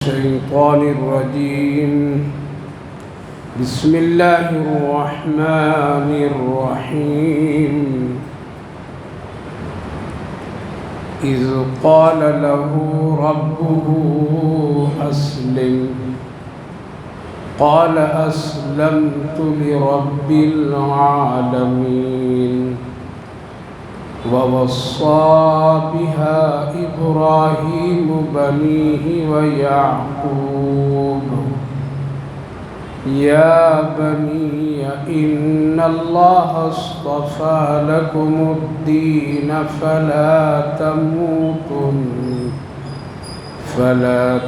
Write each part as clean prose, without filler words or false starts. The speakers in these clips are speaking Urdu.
الشيطان الرجيم. بسم الله الرحمن الرحيم. إذ قال له ربه أسلم قال أسلمت لرب العالمين. ووصى بها إبراهيم بنيه ويعقوب يا بني إن الله اصطفى لكم الدين فلا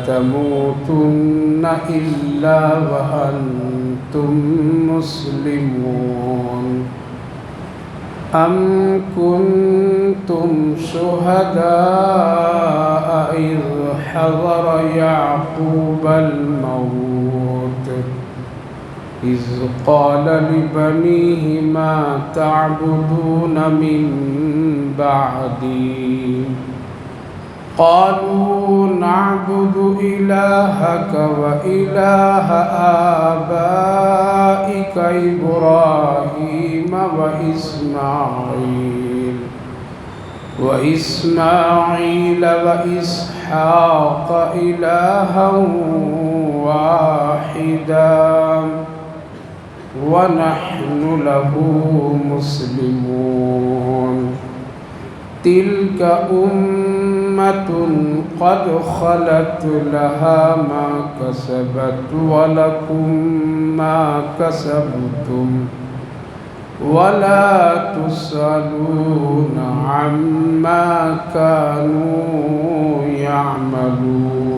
تموتن إلا وأنتم مسلمون. أم كنتم شهداء إذ حضر يعقوب الموت إذ قال لبنيه ما تعبدون من بعدي قالوا نعبد إلهك وإله آبائك إبراهيم وإسماعيل وإسحاق إلها واحدا ونحن له مسلمون. تلك أمة قد خلت لها ما كسبت ولكم ما كسبتم ولا تسألون عما كانوا يعملون.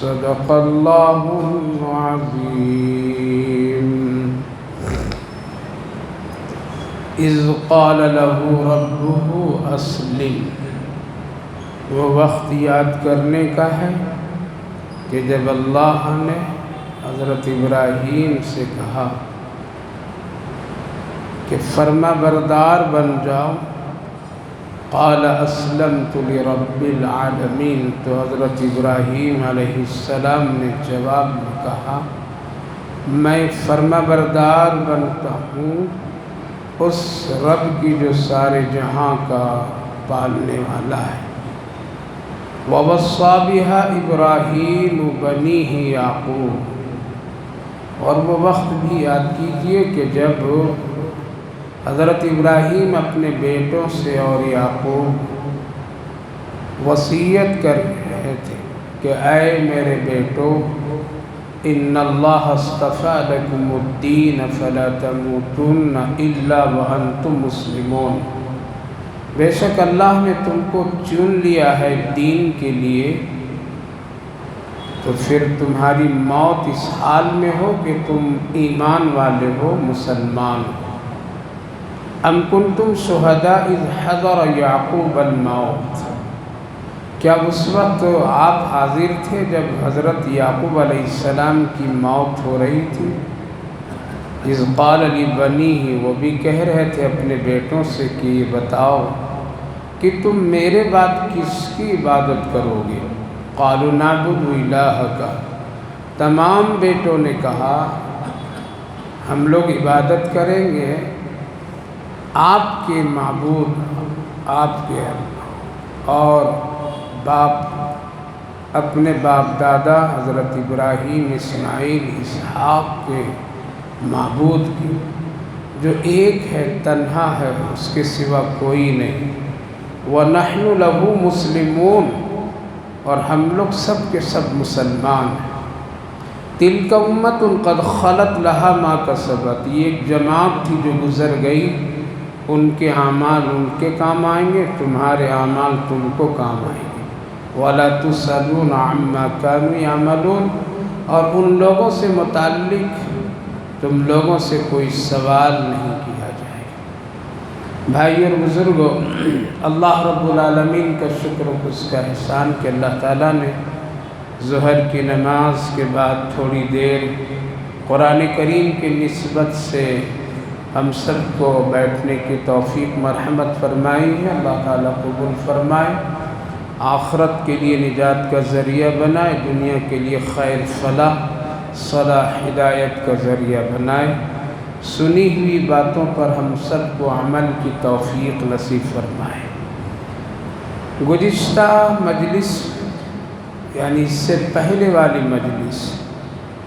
صدق الله العظيم. اذ قال له ربه اسلم، وہ وقت یاد کرنے کا ہے کہ جب اللہ نے حضرت ابراہیم سے کہا کہ فرما بردار بن جاؤ. قال اسلمت لرب العالمین، تو حضرت ابراہیم علیہ السلام نے جواب میں کہا میں فرما بردار بنتا ہوں اس رب کی جو سارے جہاں کا پالنے والا ہے. وَوَصَّى بِهَا إِبْرَاهِيمُ بَنِيهِ يَعْقُوبَ، اور وہ وقت بھی یاد کیجئے کہ جب حضرت ابراہیم اپنے بیٹوں سے اور یعقوب وصیت کر رہے تھے کہ اے میرے بیٹو ان اللہ اصطفى لکم الدین فلا تموتن الا وانتم مسلمون. بے شک اللہ نے تم کو چن لیا ہے دین کے لیے، تو پھر تمہاری موت اس حال میں ہو کہ تم ایمان والے ہو، مسلمان ہو. ام کنتم شہداء اذ حضر یعقوب الموت، کیا اس وقت آپ حاضر تھے جب حضرت یعقوب علیہ السلام کی موت ہو رہی تھی؟ اذ قال لبنیہ، وہ بھی کہہ رہے تھے اپنے بیٹوں سے کہ یہ بتاؤ کہ تم میرے بعد کس کی عبادت کرو گے؟ قالوا نعبد الہک، تمام بیٹوں نے کہا ہم لوگ عبادت کریں گے آپ کے معبود، آپ کے اور باپ اپنے باپ دادا حضرت ابراہیم، اسماعیل، اسحاق کے معبود کی، جو ایک ہے، تنہا ہے، اس کے سوا کوئی نہیں. وَنَحْنُ لَهُ مُسْلِمُونَ، اور ہم لوگ سب کے سب مسلمان ہیں. تِلْكَ أُمَّةٌ قَدْ خَلَتْ لَهَا مَا كَسَبَتْ، یہ ایک جماعت تھی جو گزر گئی، ان کے اعمال ان کے کام آئیں گے، تمہارے اعمال تم کو کام آئیں گے. وَلَا تُسْأَلُونَ عَمَّا كَانُوا يَعْمَلُونَ، اور ان لوگوں سے متعلق تم لوگوں سے کوئی سوال نہیں کیا جائے گا. بھائی اور بزرگوں، اللہ رب العالمین کا شکر و اس کا احسان کہ اللہ تعالیٰ نے ظہر کی نماز کے بعد تھوڑی دیر قرآن کریم کی نسبت سے ہم سب کو بیٹھنے کی توفیق مرحمت فرمائی ہے. اللہ تعالیٰ قبول فرمائے. آخرت کے لیے نجات کا ذریعہ بنائے، دنیا کے لیے خیر صلاح ہدایت کا ذریعہ بنائے۔ سنی ہوئی باتوں پر ہم سب کو عمل کی توفیق نصیب فرمائے۔ گزشتہ مجلس یعنی اس سے پہلے والی مجلس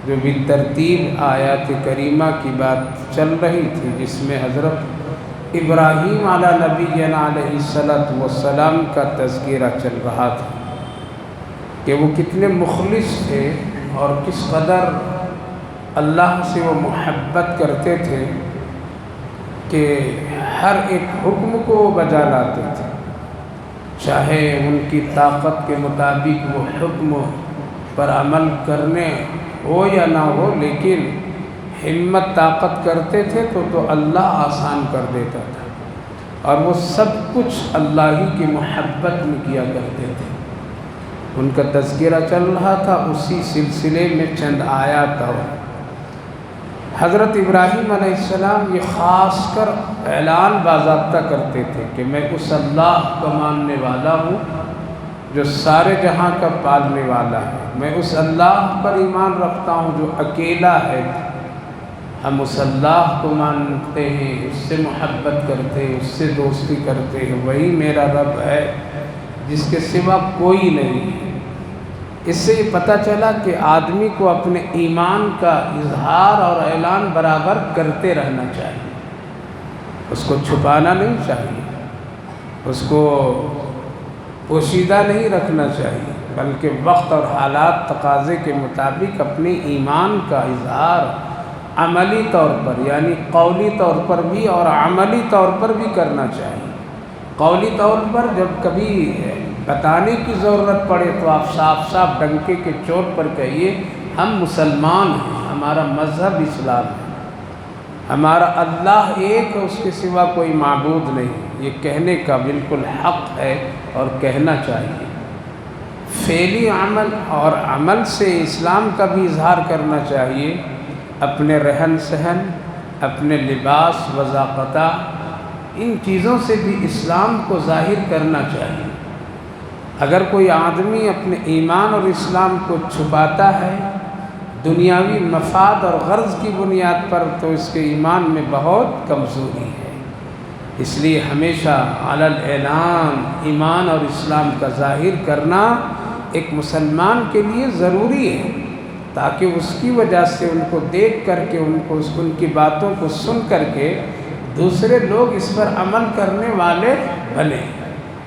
جو بالترتیب آیات کریمہ کی بات چل رہی تھی، جس میں حضرت ابراہیم علیہ نبینا علیہ السلام کا تذکرہ چل رہا تھا کہ وہ کتنے مخلص تھے اور کس قدر اللہ سے وہ محبت کرتے تھے کہ ہر ایک حکم کو وہ بجا لاتے تھے، چاہے ان کی طاقت کے مطابق وہ حکم پر عمل کرنے ہو یا نہ ہو، لیکن ہمت طاقت کرتے تھے تو اللہ آسان کر دیتا تھا، اور وہ سب کچھ اللہ ہی کی محبت میں کیا کرتے تھے۔ ان کا تذکرہ چل رہا تھا، اسی سلسلے میں چند آیات اور حضرت ابراہیم علیہ السلام یہ خاص کر اعلان باضابطہ کرتے تھے کہ میں اس اللہ کا ماننے والا ہوں جو سارے جہاں کا پالنے والا ہے، میں اس اللہ پر ایمان رکھتا ہوں جو اکیلا ہے، ہم اس اللہ کو مانتے ہیں، اس سے محبت کرتے ہیں، اس سے دوستی کرتے ہیں، وہی میرا رب ہے جس کے سوا کوئی نہیں ہے۔ اس سے یہ پتہ چلا کہ آدمی کو اپنے ایمان کا اظہار اور اعلان برابر کرتے رہنا چاہیے، اس کو چھپانا نہیں چاہیے، اس کو پوشیدہ نہیں رکھنا چاہیے، بلکہ وقت اور حالات تقاضے کے مطابق اپنے ایمان کا اظہار عملی طور پر یعنی قولی طور پر بھی اور عملی طور پر بھی کرنا چاہیے۔ قولی طور پر جب کبھی بتانے کی ضرورت پڑے تو آپ صاف صاف ڈنکے کے چوٹ پر کہیے ہم مسلمان ہیں، ہمارا مذہب اسلام ہے، ہمارا اللہ ایک ہے، اس کے سوا کوئی معبود نہیں، یہ کہنے کا بالکل حق ہے اور کہنا چاہیے۔ فعلی عمل اور عمل سے اسلام کا بھی اظہار کرنا چاہیے، اپنے رہن سہن، اپنے لباس وضاقتہ، ان چیزوں سے بھی اسلام کو ظاہر کرنا چاہیے۔ اگر کوئی آدمی اپنے ایمان اور اسلام کو چھپاتا ہے دنیاوی مفاد اور غرض کی بنیاد پر تو اس کے ایمان میں بہت کمزوری ہے۔ اس لیے ہمیشہ علی الاعلان ایمان اور اسلام کا ظاہر کرنا ایک مسلمان کے لیے ضروری ہے، تاکہ اس کی وجہ سے ان کو دیکھ کر کے ان کی باتوں کو سن کر کے دوسرے لوگ اس پر عمل کرنے والے بنیں۔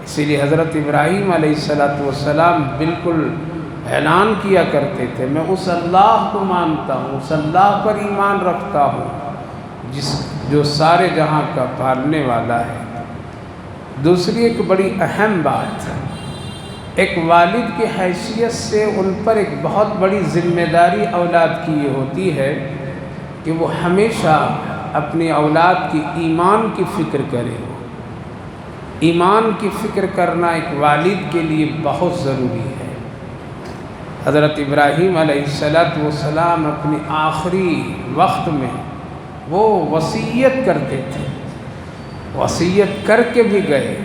اسی لیے حضرت ابراہیم علیہ السلام بالکل اعلان کیا کرتے تھے میں اس اللہ کو مانتا ہوں، اس اللہ پر ایمان رکھتا ہوں جو سارے جہاں کا پالنے والا ہے۔ دوسری ایک بڑی اہم بات، ایک والد کی حیثیت سے ان پر ایک بہت بڑی ذمہ داری اولاد کی یہ ہوتی ہے کہ وہ ہمیشہ اپنی اولاد کی ایمان کی فکر کرے۔ ایمان کی فکر کرنا ایک والد کے لیے بہت ضروری ہے۔ حضرت ابراہیم علیہ السلام اپنی آخری وقت میں وہ وصیت کرتے تھے، وصیت کر کے بھی گئے۔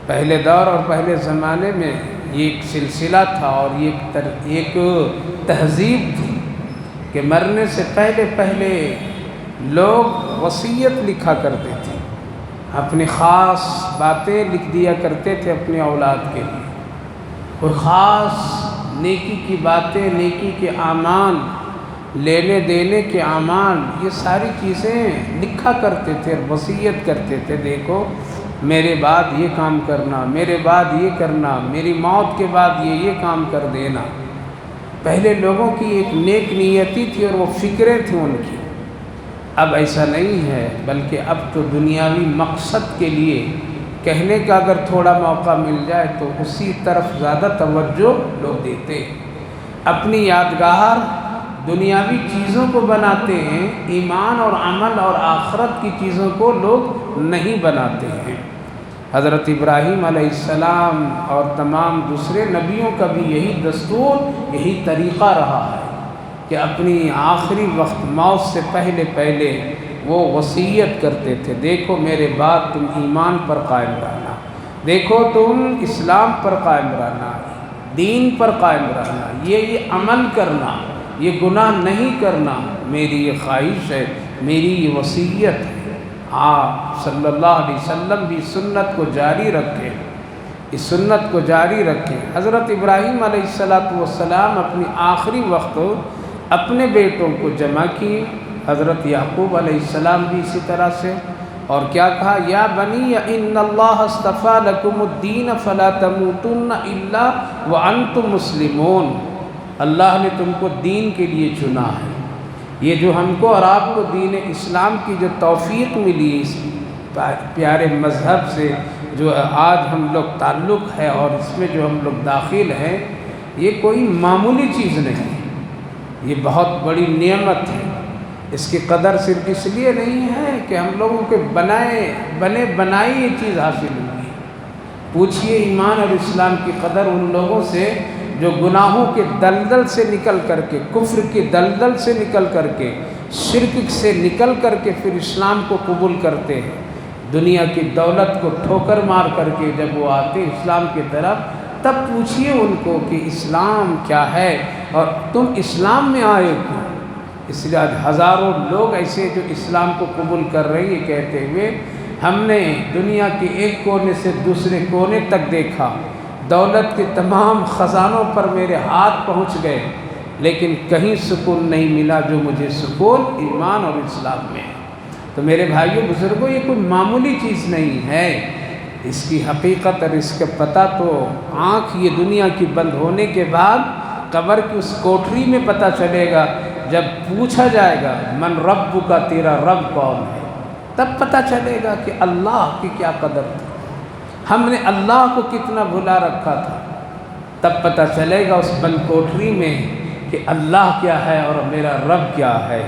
پہلے دور اور پہلے زمانے میں یہ ایک سلسلہ تھا اور یہ ایک تہذیب تھی کہ مرنے سے پہلے لوگ وصیت لکھا کرتے تھے، اپنی خاص باتیں لکھ دیا کرتے تھے اپنی اولاد کے لیے، کوئی خاص نیکی کی باتیں، نیکی کے اعمال، لینے دینے کے اعمال، یہ ساری چیزیں لکھا کرتے تھے اور وصیت کرتے تھے، دیکھو میرے بعد یہ کام کرنا، میرے بعد یہ کرنا، میری موت کے بعد یہ کام کر دینا۔ پہلے لوگوں کی ایک نیک نیتی تھی اور وہ فکریں تھیں ان کی۔ اب ایسا نہیں ہے، بلکہ اب تو دنیاوی مقصد کے لیے کہنے کا اگر تھوڑا موقع مل جائے تو اسی طرف زیادہ توجہ لوگ دیتے ہیں، اپنی یادگار دنیاوی چیزوں کو بناتے ہیں، ایمان اور عمل اور آخرت کی چیزوں کو لوگ نہیں بناتے ہیں۔ حضرت ابراہیم علیہ السلام اور تمام دوسرے نبیوں کا بھی یہی دستور، یہی طریقہ رہا ہے کہ اپنی آخری وقت موت سے پہلے وہ وصیت کرتے تھے، دیکھو میرے بعد تم ایمان پر قائم رہنا، دیکھو تم اسلام پر قائم رہنا، دین پر قائم رہنا، یہ عمل کرنا، یہ گناہ نہیں کرنا، میری یہ خواہش ہے، میری یہ وصیت ہے۔ آپ صلی اللہ علیہ وسلم بھی سنت کو جاری رکھیں، اس سنت کو جاری رکھیں۔ حضرت ابراہیم علیہ السلام اپنی آخری وقت اپنے بیٹوں کو جمع کیے، حضرت یعقوب علیہ السلام بھی اسی طرح سے، اور کیا کہا؟ یا بنی ان اللہ اصطفیٰ لکم الدین فلا تموتن الا وانتم مسلمون، اللہ نے تم کو دین کے لیے چنا ہے۔ یہ جو ہم کو اور آپ کو دین اسلام کی جو توفیق ملی اس پیارے مذہب سے، جو آج ہم لوگ تعلق ہے اور اس میں جو ہم لوگ داخل ہیں، یہ کوئی معمولی چیز نہیں ہے، یہ بہت بڑی نعمت ہے۔ اس کی قدر صرف اس لیے نہیں ہے کہ ہم لوگوں کے بنے بنائی یہ چیز حاصل ہوئی۔ پوچھئے ایمان اور اسلام کی قدر ان لوگوں سے جو گناہوں کے دلدل سے نکل کر کے، کفر کی دلدل سے نکل کر کے، شرک سے نکل کر کے پھر اسلام کو قبول کرتے ہیں۔ دنیا کی دولت کو ٹھوکر مار کر کے جب وہ آتے ہیں اسلام کی طرف، تب پوچھئے ان کو کہ اسلام کیا ہے اور تم اسلام میں آئے کیوں؟ اس لیے آج ہزاروں لوگ ایسے جو اسلام کو قبول کر رہے ہیں کہتے ہوئے ہم نے دنیا کے ایک کونے سے دوسرے کونے تک دیکھا، دولت کے تمام خزانوں پر میرے ہاتھ پہنچ گئے، لیکن کہیں سکون نہیں ملا جو مجھے سکون ایمان اور اسلام میں ہے۔ تو میرے بھائیوں بزرگوں، یہ کوئی معمولی چیز نہیں ہے، اس کی حقیقت اور اس کا پتہ تو آنکھ یہ دنیا کی بند ہونے کے بعد قبر کی اس کوٹری میں پتہ چلے گا، جب پوچھا جائے گا من رب کا، تیرا رب کون ہے، تب پتہ چلے گا کہ اللہ کی کیا قدر تھی، ہم نے اللہ کو کتنا بھلا رکھا تھا۔ تب پتہ چلے گا اس بند کوٹری میں کہ اللہ کیا ہے اور میرا رب کیا ہے۔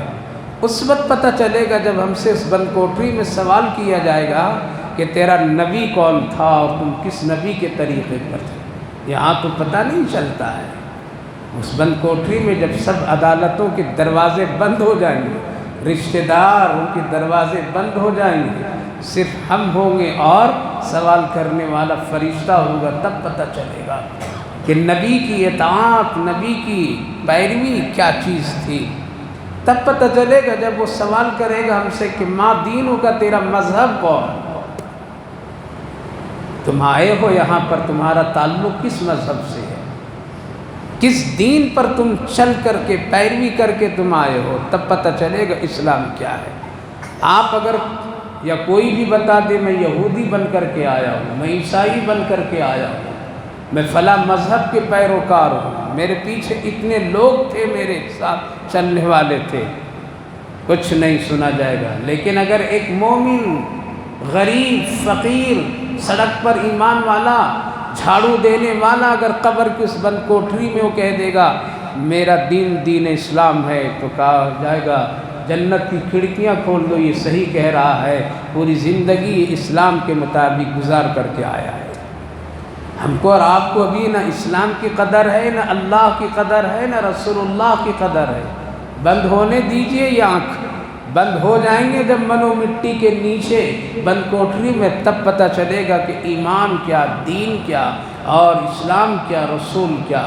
اس وقت پتہ چلے گا جب ہم سے اس بند کوٹری میں سوال کیا جائے گا کہ تیرا نبی کون تھا اور تم کس نبی کے طریقے پر تھے۔ یہاں تو پتہ نہیں چلتا ہے۔ اس بند کوٹری میں جب سب عدالتوں کے دروازے بند ہو جائیں گے، رشتہ دار ان کے دروازے بند ہو جائیں گے، صرف ہم ہوں گے اور سوال کرنے والا فرشتہ ہوگا، تب پتہ چلے گا کہ نبی کی اطاعت، نبی کی پیروی کیا چیز تھی۔ تب پتہ چلے گا جب وہ سوال کرے گا ہم سے کہ ما دینوں کا، تیرا مذہب کون، تم آئے ہو یہاں پر، تمہارا تعلق کس مذہب سے ہے، کس دین پر تم چل کر کے پیروی کر کے تم آئے ہو، تب پتہ چلے گا اسلام کیا ہے۔ آپ اگر یا کوئی بھی بتا دے میں یہودی بن کر کے آیا ہوں، میں عیسائی بن کر کے آیا ہوں، میں فلاں مذہب کے پیروکار ہوں، میرے پیچھے اتنے لوگ تھے، میرے ساتھ چلنے والے تھے، کچھ نہیں سنا جائے گا۔ لیکن اگر ایک مومن، غریب، فقیر، سڑک پر ایمان والا، جھاڑو دینے والا اگر قبر کی اس بند کوٹری میں وہ کہہ دے گا میرا دین دین اسلام ہے، تو کہا جائے گا جنت کی کھڑکیاں کھول دو، یہ صحیح کہہ رہا ہے، پوری زندگی اسلام کے مطابق گزار کر کے آیا ہے۔ ہم کو اور آپ کو ابھی نہ اسلام کی قدر ہے، نہ اللہ کی قدر ہے، نہ رسول اللہ کی قدر ہے۔ بند ہونے دیجئے یہ آنکھ، بند ہو جائیں گے جب منو مٹی کے نیچے بند کوٹری میں، تب پتہ چلے گا کہ ایمان کیا، دین کیا اور اسلام کیا، رسول کیا۔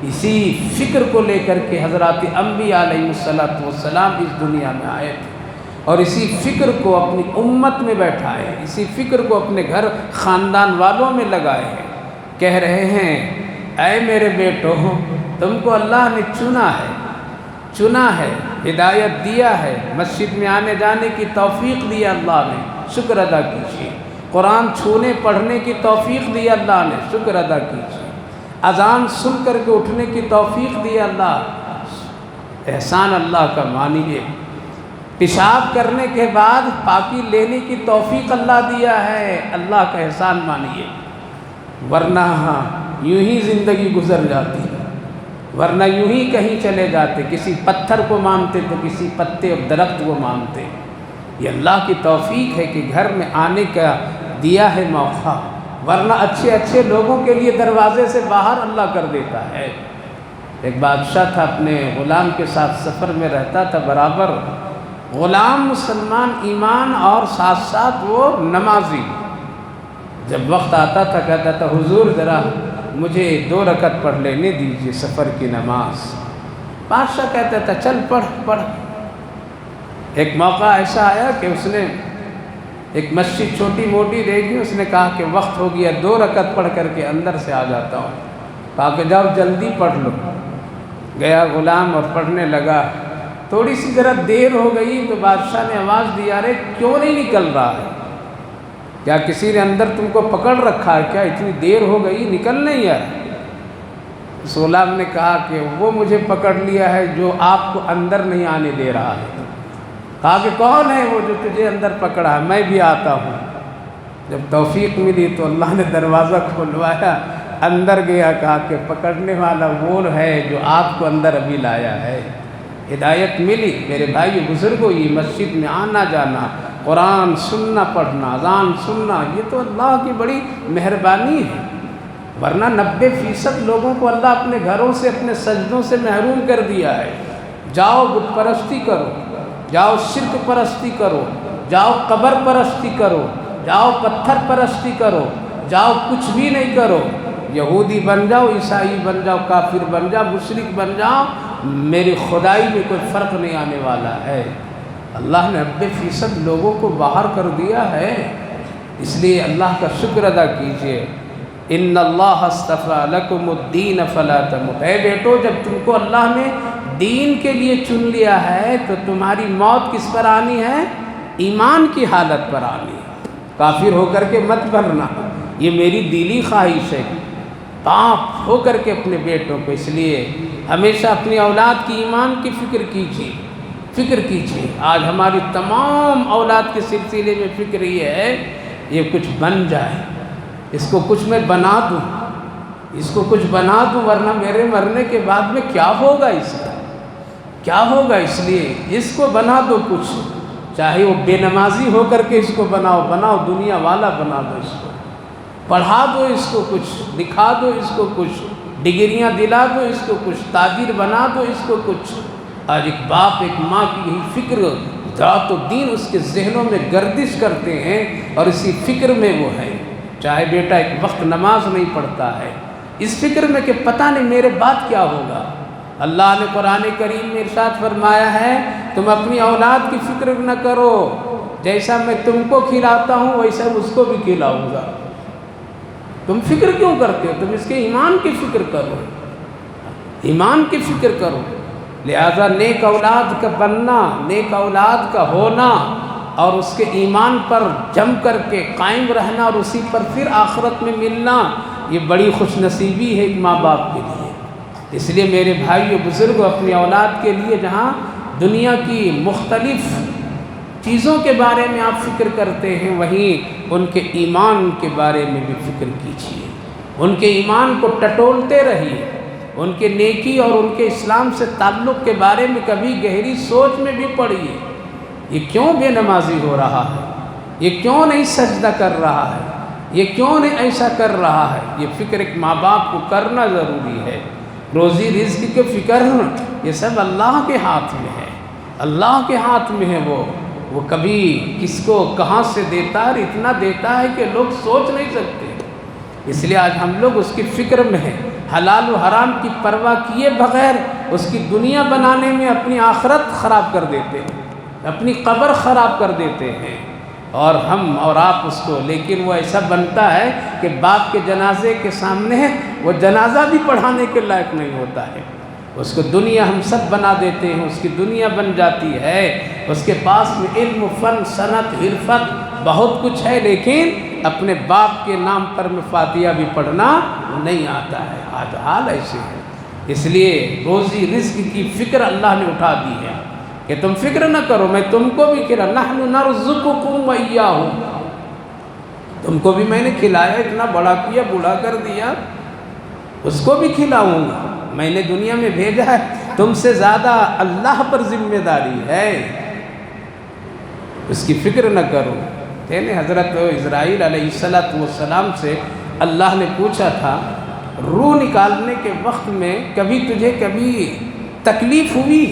اسی فکر کو لے کر کے حضرات انبیاء علیہ السلام اس دنیا میں آئے تھے، اور اسی فکر کو اپنی امت میں بیٹھائے، اسی فکر کو اپنے گھر خاندان والوں میں لگائے ہیں۔ کہہ رہے ہیں اے میرے بیٹو، تم کو اللہ نے چنا ہے، ہدایت دیا ہے، مسجد میں آنے جانے کی توفیق دی اللہ نے، شکر ادا کیجیے۔ قرآن چھونے پڑھنے کی توفیق دی اللہ نے، شکر ادا کیجیے۔ اذان سن کر کے اٹھنے کی توفیق دی اللہ، احسان اللہ کا مانیے۔ پیشاب کرنے کے بعد پاکی لینے کی توفیق اللہ دیا ہے، اللہ کا احسان مانیے، ورنہ یوں ہی زندگی گزر جاتی ہے، ورنہ یوں ہی کہیں چلے جاتے، کسی پتھر کو مانتے تو کسی پتے اور درخت کو مانتے۔ یہ اللہ کی توفیق ہے کہ گھر میں آنے کا دیا ہے موقع، ورنہ اچھے لوگوں کے لیے دروازے سے باہر اللہ کر دیتا ہے۔ ایک بادشاہ تھا، اپنے غلام کے ساتھ سفر میں رہتا تھا، برابر غلام مسلمان ایمان اور ساتھ ساتھ وہ نمازی، جب وقت آتا تھا کہتا تھا حضور ذرا مجھے 2 رکعت پڑھ لینے دیجیے سفر کی نماز۔ بادشاہ کہتا تھا چل پڑھ۔ ایک موقع ایسا آیا کہ اس نے ایک مسجد چھوٹی موٹی دیکھی، اس نے کہا کہ وقت ہو گیا، 2 رکعت پڑھ کر کے اندر سے آ جاتا ہوں۔ کہا کہ جاؤ جلدی پڑھ لو۔ گیا غلام اور پڑھنے لگا۔ تھوڑی سی ذرا دیر ہو گئی تو بادشاہ نے آواز دی، ارے کیوں نہیں نکل رہا ہے؟ کیا کسی نے اندر تم کو پکڑ رکھا ہے کیا؟ اتنی دیر ہو گئی نکل نہیں آ رہا۔ اس غلام نے کہا کہ وہ مجھے پکڑ لیا ہے جو آپ کو اندر نہیں آنے دے رہا ہے۔ کہا کہ کون ہے وہ جو تجھے اندر پکڑا ہے؟ میں بھی آتا ہوں۔ جب توفیق ملی تو اللہ نے دروازہ کھلوایا، اندر گیا، کہا کہ پکڑنے والا وہ ہے جو آپ کو اندر ابھی لایا ہے۔ ہدایت ملی۔ میرے بھائی بزرگوں، یہ مسجد میں آنا جانا، قرآن سننا، پڑھنا، اذان سننا، یہ تو اللہ کی بڑی مہربانی ہے، ورنہ 90% لوگوں کو اللہ اپنے گھروں سے، اپنے سجدوں سے محروم کر دیا ہے۔ جاؤ بت پرستی کرو، جاؤ شرک پرستی کرو، جاؤ قبر پرستی کرو، جاؤ پتھر پرستی کرو، جاؤ کچھ بھی نہیں کرو، یہودی بن جاؤ، عیسائی بن جاؤ، کافر بن جاؤ، مشرک بن جاؤ، میری خدائی میں کوئی فرق نہیں آنے والا ہے۔ اللہ نے 90% لوگوں کو باہر کر دیا ہے، اس لیے اللہ کا شکر ادا کیجئے۔ ان اللہ اصطفیٰ لکم الدین فلا تموت۔ اے بیٹو، جب تم کو اللہ نے دین کے لیے چن لیا ہے تو تمہاری موت کس پر آنی ہے؟ ایمان کی حالت پر آنی ہے۔ کافر ہو کر کے مت مرنا، یہ میری دلی خواہش ہے۔ پاک ہو کر کے اپنے بیٹوں کو، اس لیے ہمیشہ اپنی اولاد کی ایمان کی فکر کیجیے۔ آج ہماری تمام اولاد کے سلسلے میں فکر یہ ہے یہ کچھ بن جائے، اس کو کچھ میں بنا دوں، ورنہ میرے مرنے کے بعد میں کیا ہوگا، کیا ہوگا؟ اس لیے اس کو بنا دو کچھ، چاہے وہ بے نمازی ہو کر کے اس کو بناؤ، دنیا والا بنا دو، اس کو پڑھا دو، اس کو کچھ دکھا دو، اس کو کچھ ڈگریاں دلا دو، اس کو کچھ تاجر بنا دو، اس کو کچھ۔ آج ایک باپ ایک ماں کی یہی فکر، ذات و دین اس کے ذہنوں میں گردش کرتے ہیں اور اسی فکر میں وہ ہے۔ چاہے بیٹا ایک وقت نماز نہیں پڑھتا ہے، اس فکر میں کہ پتہ نہیں میرے بعد کیا ہوگا۔ اللہ نے قرآن کریم میں ارشاد فرمایا ہے، تم اپنی اولاد کی فکر نہ کرو، جیسا میں تم کو کھلاتا ہوں ویسا اس کو بھی کھلاؤں گا۔ تم فکر کیوں کرتے ہو؟ تم اس کے ایمان کی فکر کرو، ایمان کی فکر کرو۔ لہذا نیک اولاد کا بننا، نیک اولاد کا ہونا اور اس کے ایمان پر جم کر کے قائم رہنا اور اسی پر پھر آخرت میں ملنا، یہ بڑی خوش نصیبی ہے ایک ماں باپ کے لیے۔ اس لیے میرے بھائیو بزرگوں، اپنی اولاد کے لیے جہاں دنیا کی مختلف چیزوں کے بارے میں آپ فکر کرتے ہیں، وہیں ان کے ایمان کے بارے میں بھی فکر کیجیے، ان کے ایمان کو ٹٹولتے رہیے، ان کے نیکی اور ان کے اسلام سے تعلق کے بارے میں کبھی گہری سوچ میں بھی پڑیے۔ یہ کیوں بے نمازی ہو رہا ہے؟ یہ کیوں نہیں سجدہ کر رہا ہے؟ یہ کیوں نہیں ایسا کر رہا ہے؟ یہ فکر ایک ماں باپ کو کرنا ضروری ہے۔ روزی رزق کی فکر یہ سب اللہ کے ہاتھ میں ہے، اللہ کے ہاتھ میں ہے۔ وہ کبھی کس کو کہاں سے دیتا ہے اور اتنا دیتا ہے کہ لوگ سوچ نہیں سکتے۔ اس لیے آج ہم لوگ اس کی فکر میں ہیں، حلال و حرام کی پرواہ کیے بغیر اس کی دنیا بنانے میں اپنی آخرت خراب کر دیتے ہیں، اپنی قبر خراب کر دیتے ہیں، اور ہم اور آپ اس کو، لیکن وہ ایسا بنتا ہے کہ باپ کے جنازے کے سامنے وہ جنازہ بھی پڑھانے کے لائق نہیں ہوتا ہے۔ اس کو دنیا ہم سب بنا دیتے ہیں، اس کی دنیا بن جاتی ہے، اس کے پاس میں علم، فن، صنعت، حرفت بہت کچھ ہے، لیکن اپنے باپ کے نام پر میں فاتحہ بھی پڑھنا نہیں آتا ہے۔ آج حال ایسے ہے۔ اس لیے روزی رزق کی فکر اللہ نے اٹھا دی ہے کہ تم فکر نہ کرو، میں تم کو بھی کھلا، نحن نرزقکم وإیاہم، تم کو بھی میں نے کھلایا، اتنا بڑا کیا، بوڑھا کر دیا، اس کو بھی کھلاؤں گا۔ میں نے دنیا میں بھیجا ہے، تم سے زیادہ اللہ پر ذمہ داری ہے، اس کی فکر نہ کرو۔ حضرت اسرائیل علیہ السلام سے اللہ نے پوچھا تھا، روح نکالنے کے وقت میں کبھی تجھے کبھی تکلیف ہوئی؟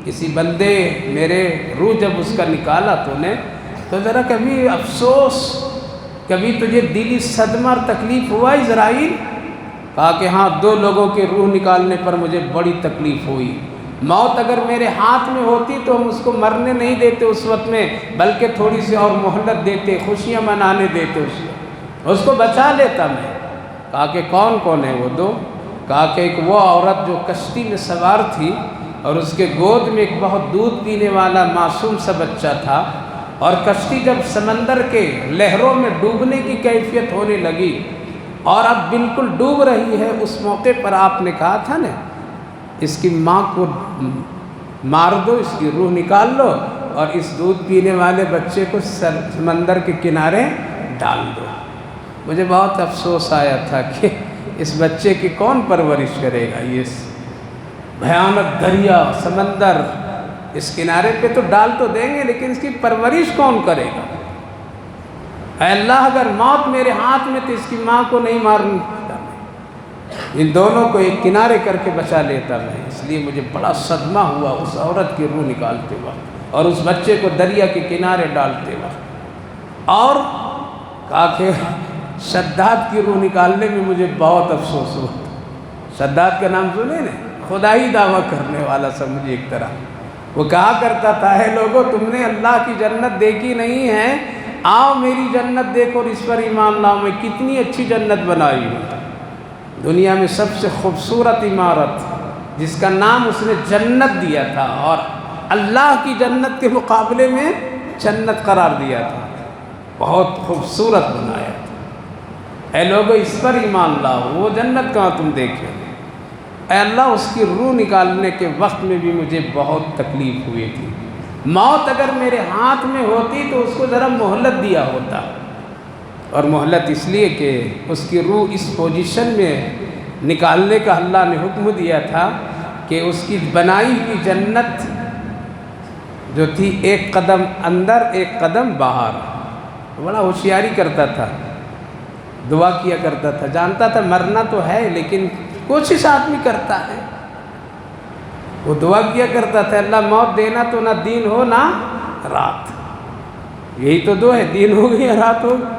کسی بندے میرے روح جب اس کا نکالا تو ذرا کبھی افسوس کبھی تجھے دلی صدمہ اور تکلیف ہوا اسرائیل؟ کہا کہ ہاں، 2 لوگوں کے روح نکالنے پر مجھے بڑی تکلیف ہوئی۔ موت اگر میرے ہاتھ میں ہوتی تو ہم اس کو مرنے نہیں دیتے اس وقت میں، بلکہ تھوڑی سی اور مہلت دیتے، خوشیاں منانے دیتے، اس کو بچا لیتا میں۔ کہا کہ کون کون ہے وہ 2؟ کہا کہ ایک وہ عورت جو کشتی میں سوار تھی اور اس کے گود میں ایک بہت دودھ پینے والا معصوم سا بچہ تھا، اور کشتی جب سمندر کے لہروں میں ڈوبنے کی کیفیت ہونے لگی اور اب بالکل ڈوب رہی ہے، اس موقع پر آپ نے کہا تھا نا، اس کی ماں کو مار دو، اس کی روح نکال لو اور اس دودھ پینے والے بچے کو سمندر کے کنارے ڈال دو۔ مجھے بہت افسوس آیا تھا کہ اس بچے کی کون پرورش کرے گا؟ یہ بھیانک دریا، سمندر، اس کنارے پہ تو ڈال تو دیں گے، لیکن اس کی پرورش کون کرے گا؟ اے اللہ، اگر موت میرے ہاتھ میں تو اس کی ماں کو نہیں مارنا، ان دونوں کو ایک کنارے کر کے بچا لیتا میں۔ اس لیے مجھے بڑا صدمہ ہوا اس عورت کی روح نکالتے وقت اور اس بچے کو دریا کے کنارے ڈالتے وقت۔ اور کہا کہ شداد کی روح نکالنے میں مجھے بہت افسوس ہوا۔ شداد کا نام سنے نا؟ خدائی دعویٰ کرنے والا سمجھے ایک طرح۔ وہ کہا کرتا تھا، اے لوگو، تم نے اللہ کی جنت دیکھی نہیں ہے، آؤ میری جنت دیکھو اور اس پر ایمان لاؤ، میں کتنی اچھی جنت بنائی ہوں۔ دنیا میں سب سے خوبصورت عمارت جس کا نام اس نے جنت دیا تھا، اور اللہ کی جنت کے مقابلے میں جنت قرار دیا تھا، بہت خوبصورت بنایا تھا۔ اے لوگو، اس پر ایمان لاؤ، وہ جنت کہاں تم دیکھے؟ اے اللہ، اس کی روح نکالنے کے وقت میں بھی مجھے بہت تکلیف ہوئی تھی۔ موت اگر میرے ہاتھ میں ہوتی تو اس کو ذرا مہلت دیا ہوتا، اور مہلت اس لیے کہ اس کی روح اس پوزیشن میں نکالنے کا اللہ نے حکم دیا تھا کہ اس کی بنائی ہوئی جنت جو تھی، 1 قدم اندر 1 قدم باہر۔ بڑا ہوشیاری کرتا تھا، دعا کیا کرتا تھا، جانتا تھا مرنا تو ہے لیکن کوشش آدمی کرتا ہے۔ وہ دعا کیا کرتا تھا، اللہ موت دینا تو نہ دن ہو نہ رات، یہی تو دو ہے، دن ہو گئی رات ہو گئی۔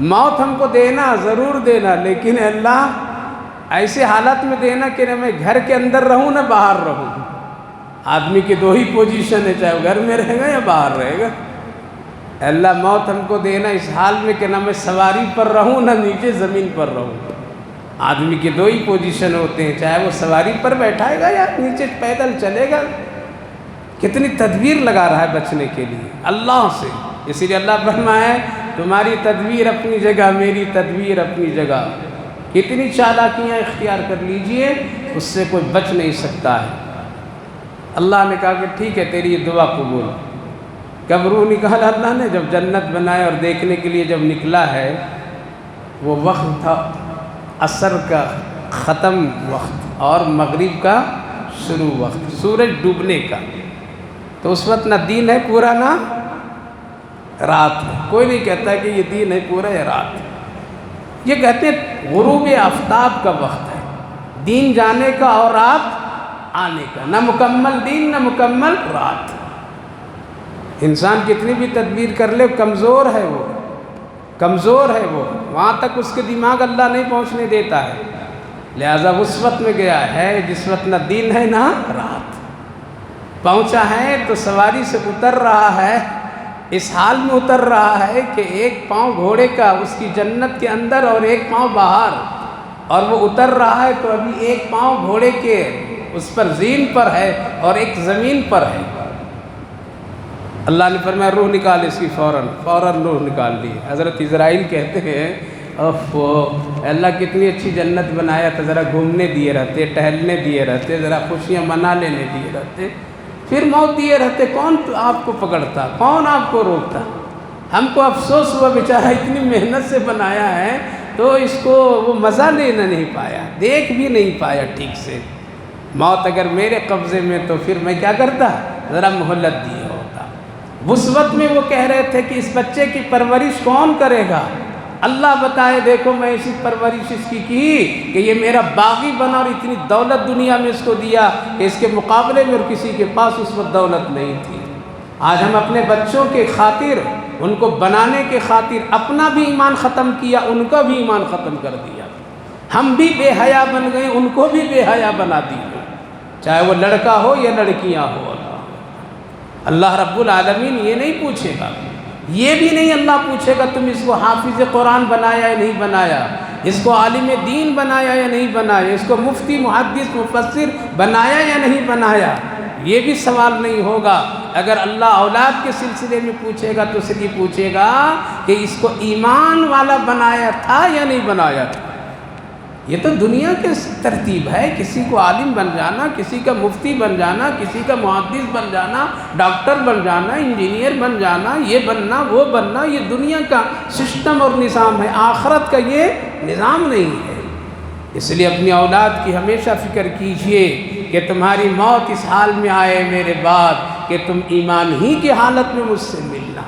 موت ہم کو دینا ضرور دینا، لیکن اللہ ایسے حالت میں دینا کہ نہ میں گھر کے اندر رہوں نہ باہر رہوں۔ آدمی کی 2 ہی پوزیشن ہے، چاہے وہ گھر میں رہے گا یا باہر رہے گا۔ اللہ موت ہم کو دینا اس حال میں کہ نہ میں سواری پر رہوں نہ نیچے زمین پر رہوں۔ آدمی کے 2 ہی پوزیشن ہوتے ہیں، چاہے وہ سواری پر بیٹھائے گا یا نیچے پیدل چلے گا۔ کتنی تدبیر لگا رہا ہے بچنے کے لیے اللہ سے۔ اسی لیے اللہ فرمایا ہے، تمہاری تدبیر اپنی جگہ، میری تدبیر اپنی جگہ۔ کتنی چالاکیاں اختیار کر لیجئے، اس سے کوئی بچ نہیں سکتا ہے۔ اللہ نے کہا کہ ٹھیک ہے، تیری یہ دعا قبول۔ کب روح نکالا اللہ نے؟ جب جنت بنائے اور دیکھنے کے لیے جب نکلا ہے، وہ وقت تھا عصر کا ختم وقت اور مغرب کا شروع وقت، سورج ڈوبنے کا۔ تو اس وقت نہ دن ہے پورا نہ رات ہے۔ کوئی نہیں کہتا کہ یہ دن ہے پورا یا رات ہے، یہ کہتے ہیں غروب آفتاب کا وقت ہے، دن جانے کا اور رات آنے کا، نہ مکمل دن نہ مکمل رات۔ انسان کتنی بھی تدبیر کر لے، کمزور ہے وہ، کمزور ہے وہ، وہاں تک اس کے دماغ اللہ نہیں پہنچنے دیتا ہے۔ لہذا اس وقت میں گیا ہے جس وقت نہ دن ہے نہ رات، پہنچا ہے تو سواری سے اتر رہا ہے، اس حال میں اتر رہا ہے کہ 1 پاؤں گھوڑے کا اس کی جنت کے اندر اور 1 پاؤں باہر، اور وہ اتر رہا ہے تو ابھی 1 پاؤں گھوڑے کے اس پر زین پر ہے اور 1 زمین پر ہے۔ اللہ نے فرمایا روح نکال اس کی، فوراً روح نکال لی۔ حضرت اسرائیل کہتے ہیں، اللہ کتنی اچھی جنت بنایا تھا، ذرا گھومنے دیے رہتے، ٹہلنے دیے رہتے، ذرا خوشیاں منا لینے دیے رہتے، پھر موت دیے رہتے، کون آپ کو پکڑتا، کون آپ کو روکتا؟ ہم کو افسوس ہوا، بیچارہ اتنی محنت سے بنایا ہے تو اس کو وہ مزہ لینا نہیں پایا، دیکھ بھی نہیں پایا ٹھیک سے۔ موت اگر میرے قبضے میں تو پھر میں کیا کرتا، ذرا مہلت دی ہوتا۔ اس وقت میں وہ کہہ رہے تھے کہ اس بچے کی پرورش کون کرے گا؟ اللہ بتائے، دیکھو میں ایسی پرورش اس کی کہ یہ میرا باغی بنا اور اتنی دولت دنیا میں اس کو دیا کہ اس کے مقابلے میں اور کسی کے پاس اس وقت دولت نہیں تھی۔ آج ہم اپنے بچوں کے خاطر ان کو بنانے کے خاطر اپنا بھی ایمان ختم کیا، ان کا بھی ایمان ختم کر دیا۔ ہم بھی بے حیا بن گئے، ان کو بھی بے حیا بنا دیا، چاہے وہ لڑکا ہو یا لڑکیاں ہو۔ اللہ رب العالمین یہ نہیں پوچھے گا، یہ بھی نہیں اللہ پوچھے گا تم اس کو حافظ قرآن بنایا یا نہیں بنایا، اس کو عالم دین بنایا یا نہیں بنایا، اس کو مفتی محدث مفسر بنایا یا نہیں بنایا، یہ بھی سوال نہیں ہوگا۔ اگر اللہ اولاد کے سلسلے میں پوچھے گا تو صرف یہ پوچھے گا کہ اس کو ایمان والا بنایا تھا یا نہیں بنایا تھا۔ یہ تو دنیا کے ترتیب ہے، کسی کو عالم بن جانا، کسی کا مفتی بن جانا، کسی کا محدث بن جانا، ڈاکٹر بن جانا، انجینئر بن جانا، یہ بننا وہ بننا، یہ دنیا کا سسٹم اور نظام ہے، آخرت کا یہ نظام نہیں ہے۔ اس لیے اپنی اولاد کی ہمیشہ فکر کیجئے کہ تمہاری موت اس حال میں آئے میرے بعد کہ تم ایمان ہی کی حالت میں مجھ سے ملنا۔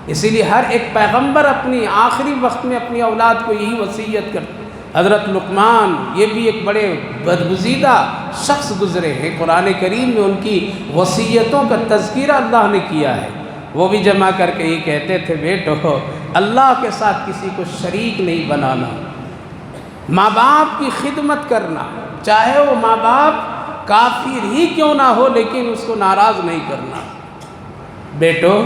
اسی لیے ہر ایک پیغمبر اپنی آخری وقت میں اپنی اولاد کو یہی وصیت کرتے۔ حضرت لقمان یہ بھی ایک بڑے بدگزیدہ شخص گزرے ہیں، قرآن کریم میں ان کی وصیتوں کا تذکرہ اللہ نے کیا ہے۔ وہ بھی جمع کر کے یہ کہتے تھے، بیٹو اللہ کے ساتھ کسی کو شریک نہیں بنانا، ماں باپ کی خدمت کرنا، چاہے وہ ماں باپ کافر ہی کیوں نہ ہو لیکن اس کو ناراض نہیں کرنا۔ بیٹو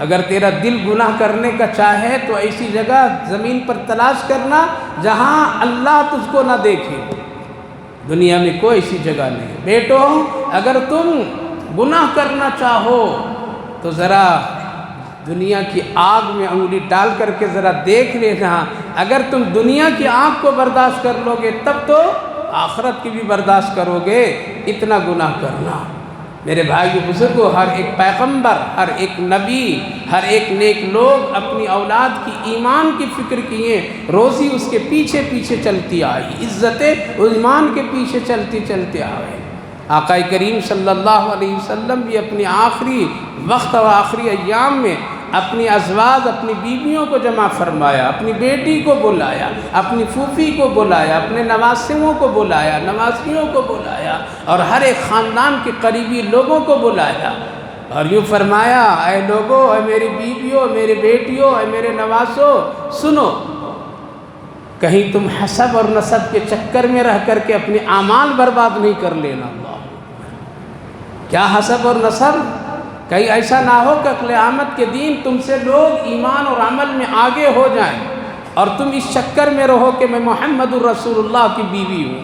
اگر تیرا دل گناہ کرنے کا چاہے تو ایسی جگہ زمین پر تلاش کرنا جہاں اللہ تجھ کو نہ دیکھے، دنیا میں کوئی ایسی جگہ نہیں۔ بیٹو اگر تم گناہ کرنا چاہو تو ذرا دنیا کی آگ میں انگلی ڈال کر کے ذرا دیکھ لینا، اگر تم دنیا کی آگ کو برداشت کر لو گے تب تو آخرت کی بھی برداشت کرو گے، اتنا گناہ کرنا۔ میرے بھائی بزرگوں، ہر ایک پیغمبر، ہر ایک نبی، ہر ایک نیک لوگ اپنی اولاد کی ایمان کی فکر کیے، روزی اس کے پیچھے پیچھے چلتی آئی، عزتیں ایمان کے پیچھے چلتے آئے۔ آقا کریم صلی اللہ علیہ وسلم بھی اپنی آخری وقت اور آخری ایام میں اپنی ازواج، اپنی بیویوں کو جمع فرمایا، اپنی بیٹی کو بلایا، اپنی پھوپھی کو بلایا، اپنے نواسوں کو بلایا، نواسیوں کو بلایا، اور ہر ایک خاندان کے قریبی لوگوں کو بلایا، اور یوں فرمایا، اے لوگو، اے میری بیویوں، میرے بیٹیوں، اے میرے نواسوں، سنو، کہیں تم حسب اور نسب کے چکر میں رہ کر کے اپنے اعمال برباد نہیں کر لینا۔ اللہ کیا حسب اور نسب؟ کہیں ایسا نہ ہو کہ قیامت کے دن تم سے لوگ ایمان اور عمل میں آگے ہو جائیں اور تم اس چکر میں رہو کہ میں محمد الرسول اللہ کی بیوی ہوں،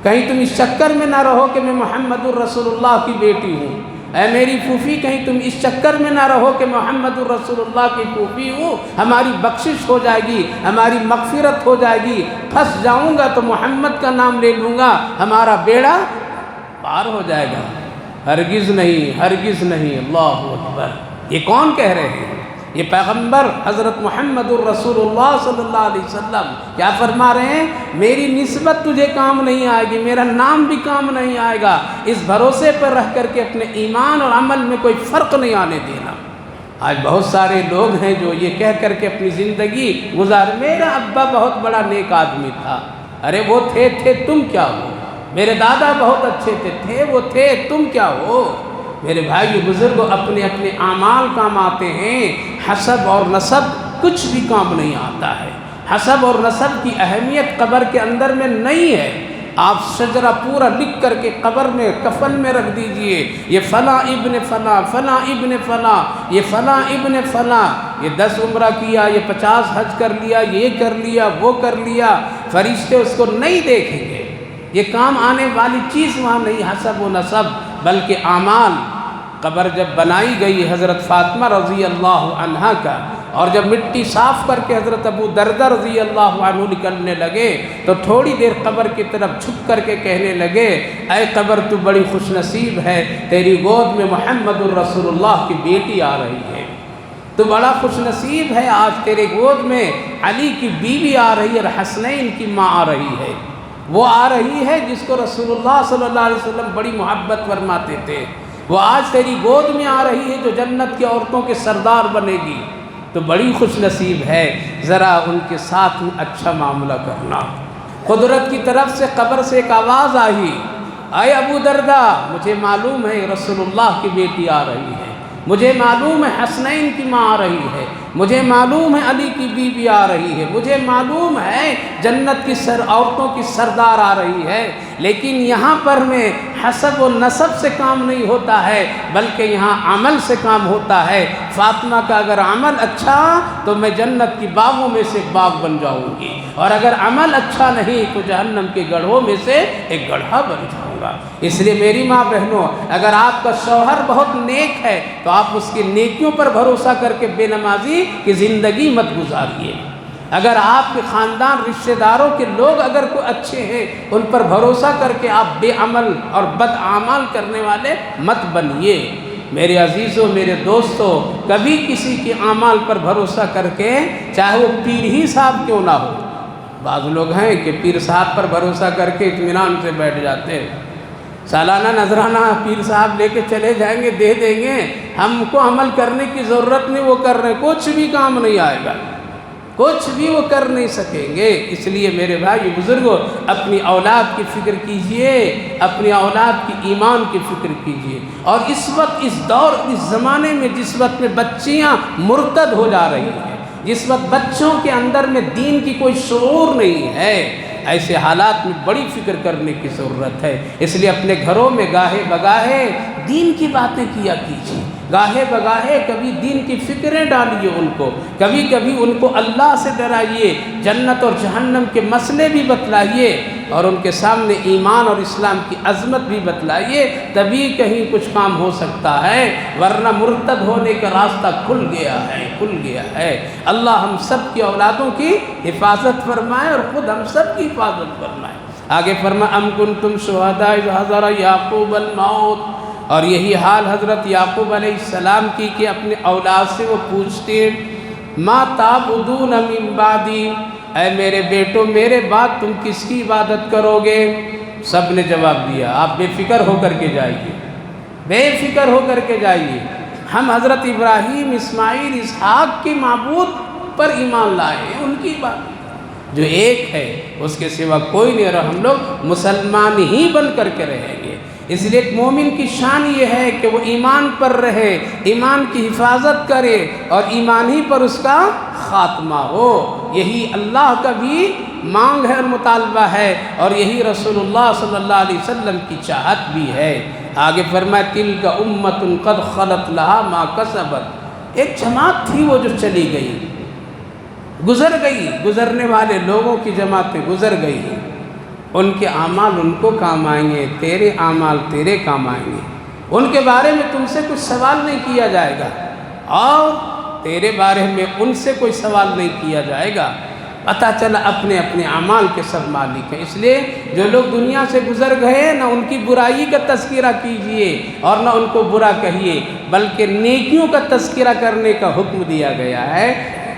کہیں تم اس چکر میں نہ رہو کہ میں محمد الرسول اللہ کی بیٹی ہوں، اے میری پھوپھی کہیں تم اس چکر میں نہ رہو کہ محمد الرسول اللہ کی پھوپھی ہوں، ہماری بخشش ہو جائے گی، ہماری مغفرت ہو جائے گی، پھنس جاؤں گا تو محمد کا نام لے لوں گا، ہمارا بیڑا پار ہو جائے گا۔ ہرگز نہیں، ہرگز نہیں۔ اللہ اکبر۔ یہ کون کہہ رہے ہیں؟ یہ پیغمبر حضرت محمد الرسول اللہ صلی اللہ علیہ وسلم کیا فرما رہے ہیں؟ میری نسبت تجھے کام نہیں آئے گی، میرا نام بھی کام نہیں آئے گا، اس بھروسے پر رہ کر کے اپنے ایمان اور عمل میں کوئی فرق نہیں آنے دینا۔ آج بہت سارے لوگ ہیں جو یہ کہہ کر کے اپنی زندگی گزار، میرا ابا بہت بڑا نیک آدمی تھا، ارے وہ تھے تم کیا ہو؟ میرے دادا بہت اچھے تھے وہ تھے، تم کیا ہو؟ میرے بھائی بزرگ، اپنے اپنے اعمال کام آتے ہیں، حسب اور نسب کچھ بھی کام نہیں آتا ہے۔ حسب اور نسب کی اہمیت قبر کے اندر میں نہیں ہے۔ آپ شجرہ پورا لکھ کر کے قبر میں کفن میں رکھ دیجئے، یہ فلاں ابن فلاں، فلاں ابن فلاں، یہ فلاں ابن فلاں، یہ 10 عمرہ کیا، یہ 50 حج کر لیا، یہ کر لیا، وہ کر لیا، فرشتے اس کو نہیں دیکھیں گے۔ یہ کام آنے والی چیز وہاں نہیں حسب و نسب، بلکہ اعمال۔ قبر جب بنائی گئی حضرت فاطمہ رضی اللہ عنہا کا، اور جب مٹی صاف کر کے حضرت ابو دردہ رضی اللہ عنہ نکلنے لگے تو تھوڑی دیر قبر کی طرف جھک کر کے کہنے لگے، اے قبر تو بڑی خوش نصیب ہے، تیری گود میں محمد الرسول اللہ کی بیٹی آ رہی ہے، تو بڑا خوش نصیب ہے، آج تیرے گود میں علی کی بیوی آ رہی ہے اور حسنین کی ماں آ رہی ہے، وہ آ رہی ہے جس کو رسول اللہ صلی اللہ علیہ وسلم بڑی محبت فرماتے تھے، وہ آج تیری گود میں آ رہی ہے جو جنت کی عورتوں کے سردار بنے گی، تو بڑی خوش نصیب ہے، ذرا ان کے ساتھ اچھا معاملہ کرنا۔ قدرت کی طرف سے قبر سے ایک آواز آئی، اے ابو دردہ، مجھے معلوم ہے رسول اللہ کی بیٹی آ رہی ہے، مجھے معلوم ہے حسنین کی ماں آ رہی ہے، مجھے معلوم ہے علی کی بیوی آ رہی ہے، مجھے معلوم ہے جنت کی عورتوں کی سردار آ رہی ہے، لیکن یہاں پر میں حسب و نسب سے کام نہیں ہوتا ہے، بلکہ یہاں عمل سے کام ہوتا ہے۔ فاطمہ کا اگر عمل اچھا تو میں جنت کی باغوں میں سے باغ بن جاؤں گی، اور اگر عمل اچھا نہیں تو جہنم کے گڑھوں میں سے ایک گڑھا بن جاؤں گا۔ اس لیے میری ماں بہنوں، اگر آپ کا شوہر بہت نیک ہے تو آپ اس کی نیکیوں پر بھروسہ کر کے بے نمازی کی زندگی مت گزاریے۔ اگر آپ کے خاندان رشتہ داروں کے لوگ اگر کوئی اچھے ہیں، ان پر بھروسہ کر کے آپ بے عمل اور بد اعمال کرنے والے مت بنیے۔ میرے عزیزوں، میرے دوستوں، کبھی کسی کے اعمال پر بھروسہ کر کے، چاہے وہ پیر ہی صاحب کیوں نہ ہو، بعض لوگ ہیں کہ پیر صاحب پر بھروسہ کر کے اطمینان سے بیٹھ جاتے ہیں، سالانہ نذرانہ پیر صاحب لے کے چلے جائیں گے، دے دیں گے، ہم کو عمل کرنے کی ضرورت نہیں، وہ کر رہے ہیں، کچھ بھی کام نہیں آئے گا، کچھ بھی وہ کر نہیں سکیں گے۔ اس لیے میرے بھائی بزرگوں، اپنی اولاد کی فکر کیجئے، اپنی اولاد کی ایمان کی فکر کیجئے۔ اور اس وقت، اس دور، اس زمانے میں جس وقت میں بچیاں مرتد ہو جا رہی ہیں، جس وقت بچوں کے اندر میں دین کی کوئی شعور نہیں ہے، ایسے حالات میں بڑی فکر کرنے کی ضرورت ہے۔ اس لیے اپنے گھروں میں گاہے بگاہے دین کی باتیں کیا کیجیے، گاہے بگاہے کبھی دین کی فکریں ڈالیے ان کو، کبھی کبھی ان کو اللہ سے ڈرائیے، جنت اور جہنم کے مسئلے بھی بتلائیے، اور ان کے سامنے ایمان اور اسلام کی عظمت بھی بتلائیے، تبھی کہیں کچھ کام ہو سکتا ہے، ورنہ مرتد ہونے کا راستہ کھل گیا ہے۔ اللہ ہم سب کی اولادوں کی حفاظت فرمائے اور خود ہم سب کی حفاظت فرمائے۔ آگے فرمایا ام کنتم شہداء اذ حضر یعقوب الموت، اور یہی حال حضرت یعقوب علیہ السلام کی کہ اپنے اولاد سے وہ پوچھتے ما تعبدون من بعدی، اے میرے بیٹوں میرے بعد تم کس کی عبادت کرو گے؟ سب نے جواب دیا آپ بے فکر ہو کر کے جائیے، بے فکر ہو کر کے جائیے، ہم حضرت ابراہیم، اسماعیل، اسحاق کے معبود پر ایمان لائے ہیں، ان کی عبادت جو ایک ہے، اس کے سوا کوئی نہیں، اور ہم لوگ مسلمان ہی بن کر کے رہیں گے۔ اس لیے ایک مومن کی شان یہ ہے کہ وہ ایمان پر رہے، ایمان کی حفاظت کرے، اور ایمان ہی پر اس کا خاتمہ ہو۔ یہی اللہ کا بھی مانگ ہے اور مطالبہ ہے، اور یہی رسول اللہ صلی اللہ علیہ وسلم کی چاہت بھی ہے۔ آگے فرمایا تلک امۃ قد خلت لہا ما کسبت، ایک جماعت تھی وہ جو چلی گئی، گزر گئی، گزرنے والے لوگوں کی جماعتیں گزر گئی ہیں، ان کے اعمال ان کو کام آئیں گے، تیرے اعمال تیرے کام آئیں گے، ان کے بارے میں تم سے کچھ سوال نہیں کیا جائے گا، اور تیرے بارے میں ان سے کوئی سوال نہیں کیا جائے گا۔ پتہ چلا اپنے اپنے اعمال کے سب مالک ہیں۔ اس لیے جو لوگ دنیا سے گزر گئے، نہ ان کی برائی کا تذکرہ کیجئے اور نہ ان کو برا کہیے، بلکہ نیکیوں کا تذکرہ کرنے کا حکم دیا گیا ہے،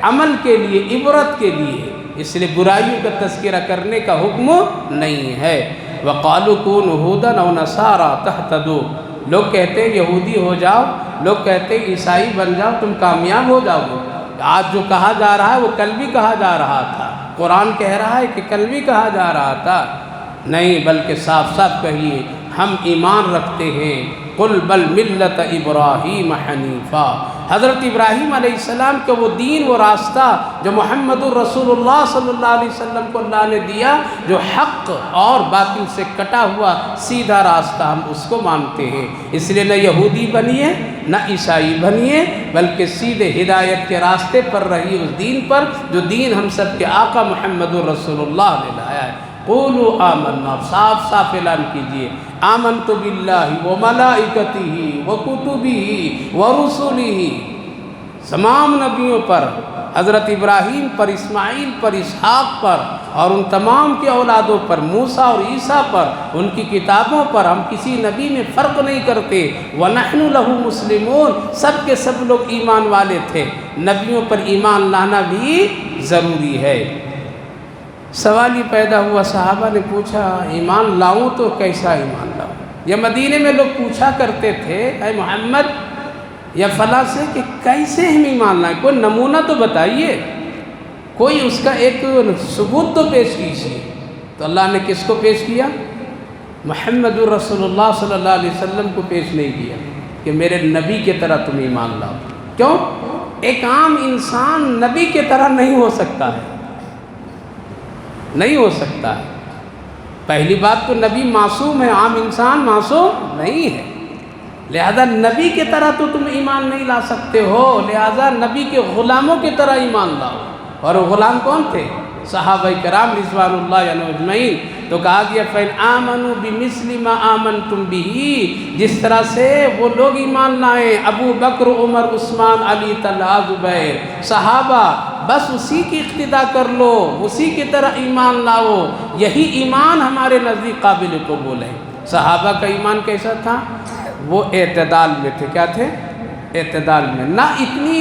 عمل کے لیے، عبرت کے لیے، اس لیے برائیوں کا تذکرہ کرنے کا حکم نہیں ہے۔ وَقَالُوا كُونُوا هُودًا أَوْ نَصَارَىٰ تَهْتَدُوا، لوگ کہتے ہیں یہودی ہو جاؤ، لوگ کہتے ہیں عیسائی بن جاؤ، تم کامیاب ہو جاؤ گے۔ آج جو کہا جا رہا ہے وہ کل بھی کہا جا رہا تھا، قرآن کہہ رہا ہے کہ کل بھی کہا جا رہا تھا، نہیں بلکہ صاف صاف کہیے ہم ایمان رکھتے ہیں، قل بل ملت ابراہیم حنیفا، حضرت ابراہیم علیہ السلام کا وہ دین، وہ راستہ جو محمد الرسول اللہ صلی اللہ علیہ وسلم کو اللہ نے دیا، جو حق اور باطل سے کٹا ہوا سیدھا راستہ، ہم اس کو مانتے ہیں۔ اس لیے نہ یہودی بنیے نہ عیسائی بنیے، بلکہ سیدھے ہدایت کے راستے پر رہیے، اس دین پر جو دین ہم سب کے آقا محمد الرسول اللہ نے لایا ہے۔ قولوا آمنا، صاف صاف اعلان کیجئے آمنت باللہ وملائکتہ وکتبہ ورسلہ، تمام نبیوں پر، حضرت ابراہیم پر، اسماعیل پر، اسحاق پر، اور ان تمام کے اولادوں پر، موسیٰ اور عیسیٰ پر، ان کی کتابوں پر، ہم کسی نبی میں فرق نہیں کرتے۔ وَنَحْنُ لَهُ مُسْلِمُونَ، سب کے سب لوگ ایمان والے تھے، نبیوں پر ایمان لانا بھی ضروری ہے۔ سوال یہ پیدا ہوا، صحابہ نے پوچھا ایمان لاؤں تو کیسا ایمان لاؤں؟ یا مدینے میں لوگ پوچھا کرتے تھے اے محمد یا فلاں سے کہ کیسے ہم ایمان لائیں، کوئی نمونہ تو بتائیے، کوئی اس کا ایک ثبوت تو پیش کیجیے۔ تو اللہ نے کس کو پیش کیا؟ محمد الرسول اللہ صلی اللہ علیہ وسلم کو پیش نہیں کیا۔ کہ میرے نبی کی طرح تم ایمان لاؤ۔ کیوں؟ ایک عام انسان نبی کی طرح نہیں ہو سکتا ہے، نہیں ہو سکتا ہے۔ پہلی بات تو نبی معصوم ہے، عام انسان معصوم نہیں ہے، لہذا نبی کی طرح تو تم ایمان نہیں لا سکتے ہو، لہذا نبی کے غلاموں کی طرح ایمان لاؤ۔ اور وہ غلام کون تھے؟ صحابہ کرام رضوان اللہ علیہم اجمعین۔ تو کہا گیا فَإِنْ آمَنُوا بِمِثْلِ مَا آمَنْتُمْ بِهِ، جس طرح سے وہ لوگ ایمان لائیں، ابو بکر، عمر، عثمان، علی، طلحہ، زبیر، صحابہ، بس اسی کی اقتداء کر لو، اسی کی طرح ایمان لاؤ، یہی ایمان ہمارے نزدیک قابل قبول ہے۔ صحابہ کا ایمان کیسا تھا؟ وہ اعتدال میں تھے۔ کیا تھے؟ اعتدال میں، نہ اتنی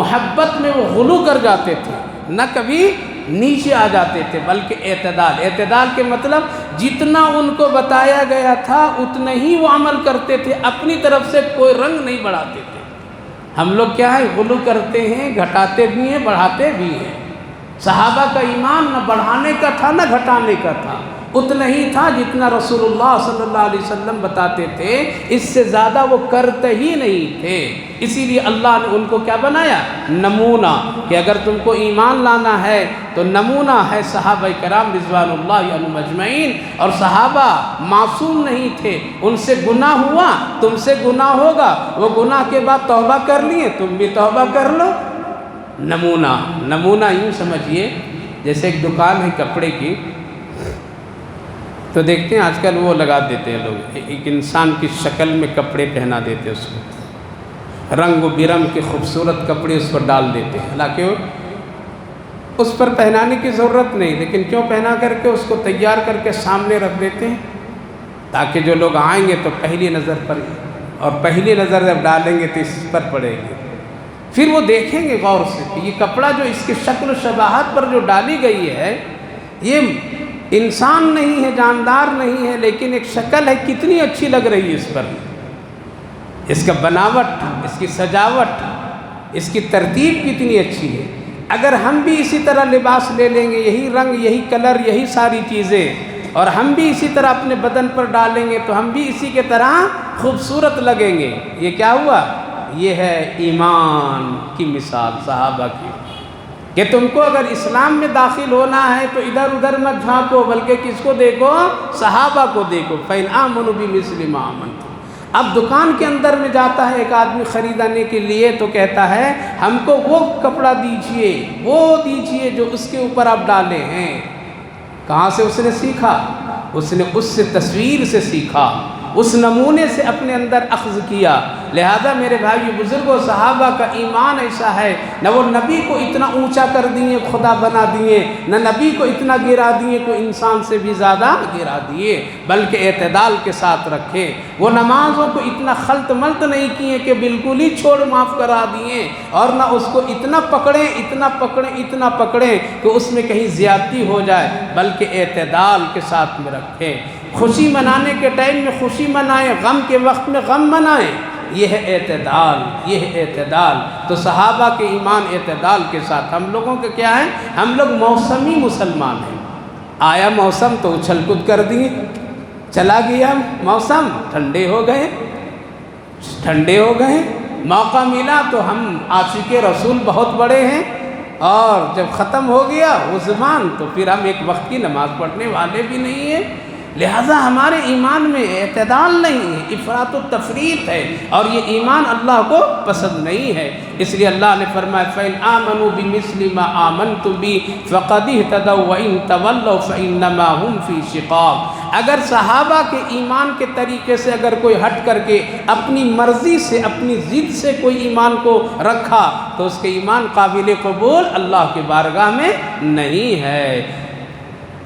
محبت میں وہ غلو کر جاتے تھے، نہ کبھی نیچے آ جاتے تھے، بلکہ اعتدال۔ اعتدال کے مطلب جتنا ان کو بتایا گیا تھا اتنا ہی وہ عمل کرتے تھے، اپنی طرف سے کوئی رنگ نہیں بڑھاتے تھے۔ ہم لوگ کیا ہے، غلو کرتے ہیں، گھٹاتے بھی ہیں، بڑھاتے بھی ہیں۔ صحابہ کا ایمان نہ بڑھانے کا تھا نہ گھٹانے کا تھا، اتنا ہی تھا جتنا رسول اللہ صلی اللہ علیہ وسلم بتاتے تھے، اس سے زیادہ وہ کرتے ہی نہیں تھے۔ اسی لیے اللہ نے ان کو کیا بنایا؟ نمونہ، کہ اگر تم کو ایمان لانا ہے تو نمونہ ہے صحابہ کرام رضوان اللہ علیہم اجمعین۔ اور صحابہ معصوم نہیں تھے، ان سے گناہ ہوا، تم سے گناہ ہوگا، وہ گناہ کے بعد توبہ کر لیے، تم بھی توبہ کر لو۔ نمونہ، نمونہ یوں سمجھیے جیسے ایک دکان ہے کپڑے کی، تو دیکھتے ہیں آج کل وہ لگا دیتے ہیں لوگ، ایک انسان کی شکل میں کپڑے پہنا دیتے ہیں، اس کو رنگ و برنگ کے خوبصورت کپڑے اس پر ڈال دیتے ہیں، حالانکہ اس پر پہنانے کی ضرورت نہیں، لیکن کیوں پہنا کر کے اس کو تیار کر کے سامنے رکھ دیتے ہیں تاکہ جو لوگ آئیں گے تو پہلی نظر پر، اور پہلی نظر جب ڈالیں گے تو اس پر پڑے گی، پھر وہ دیکھیں گے غور سے کہ یہ کپڑا جو اس کی شکل و شباہت پر جو ڈالی گئی ہے، یہ انسان نہیں ہے، جاندار نہیں ہے، لیکن ایک شکل ہے، کتنی اچھی لگ رہی ہے اس پر، اس کا بناوٹ، اس کی سجاوٹ، اس کی ترتیب کتنی اچھی ہے۔ اگر ہم بھی اسی طرح لباس لے لیں گے، یہی رنگ، یہی کلر، یہی ساری چیزیں، اور ہم بھی اسی طرح اپنے بدن پر ڈالیں گے تو ہم بھی اسی کے طرح خوبصورت لگیں گے۔ یہ کیا ہوا؟ یہ ہے ایمان کی مثال صحابہ کی، کہ تم کو اگر اسلام میں داخل ہونا ہے تو ادھر ادھر مت جھانکو، بلکہ کس کو دیکھو؟ صحابہ کو دیکھو۔ فَإِنْ آمَنُوا بِمِثْلِ مَا آمَنْتُمْ۔ اب دکان کے اندر میں جاتا ہے ایک آدمی خریدنے کے لیے تو کہتا ہے ہم کو وہ کپڑا دیجئے، وہ دیجئے جو اس کے اوپر آپ ڈالے ہیں۔ کہاں سے اس نے سیکھا؟ اس نے اس سے تصویر سے سیکھا، اس نمونے سے اپنے اندر اخذ کیا۔ لہذا میرے بھائی بزرگوں، صحابہ کا ایمان ایسا ہے، نہ وہ نبی کو اتنا اونچا کر دیے، خدا بنا دیے، نہ نبی کو اتنا گرا دیے کہ انسان سے بھی زیادہ گرا دیے، بلکہ اعتدال کے ساتھ رکھے۔ وہ نمازوں کو اتنا خلط ملط نہیں کیے کہ بالکل ہی چھوڑ معاف کرا دیے، اور نہ اس کو اتنا پکڑیں اتنا پکڑیں اتنا پکڑیں کہ اس میں کہیں زیادتی ہو جائے، بلکہ اعتدال کے ساتھ میں رکھیں۔ خوشی منانے کے ٹائم میں خوشی منائیں، غم کے وقت میں غم منائیں، یہ ہے اعتدال، یہ ہے اعتدال۔ تو صحابہ کے ایمان اعتدال کے ساتھ۔ ہم لوگوں کے کیا ہے؟ ہم لوگ موسمی مسلمان ہیں، آیا موسم تو اچھل کود کر دیے، چلا گیا موسم، ٹھنڈے ہو گئے، ٹھنڈے ہو گئے، موقع ملا تو ہم عاشق رسول بہت بڑے ہیں، اور جب ختم ہو گیا وہ زمان تو پھر ہم ایک وقت کی نماز پڑھنے والے بھی نہیں ہیں۔ لہٰذا ہمارے ایمان میں اعتدال نہیں ہے، افراط و تفریط ہے، اور یہ ایمان اللہ کو پسند نہیں ہے۔ اس لیے اللہ نے فرمایا فَإِنْ آمَنُوا بِمِثْلِ مَا آمَنْتُمْ بِهِ فَقَدِ اهْتَدَوْا وَإِنْ تَوَلَّوْا فَإِنَّمَا هُمْ فِي شِقَاقٍ۔ اگر صحابہ کے ایمان کے طریقے سے اگر کوئی ہٹ کر کے اپنی مرضی سے، اپنی ضد سے کوئی ایمان کو رکھا تو اس کے ایمان قابل قبول اللہ کے بارگاہ میں نہیں ہے۔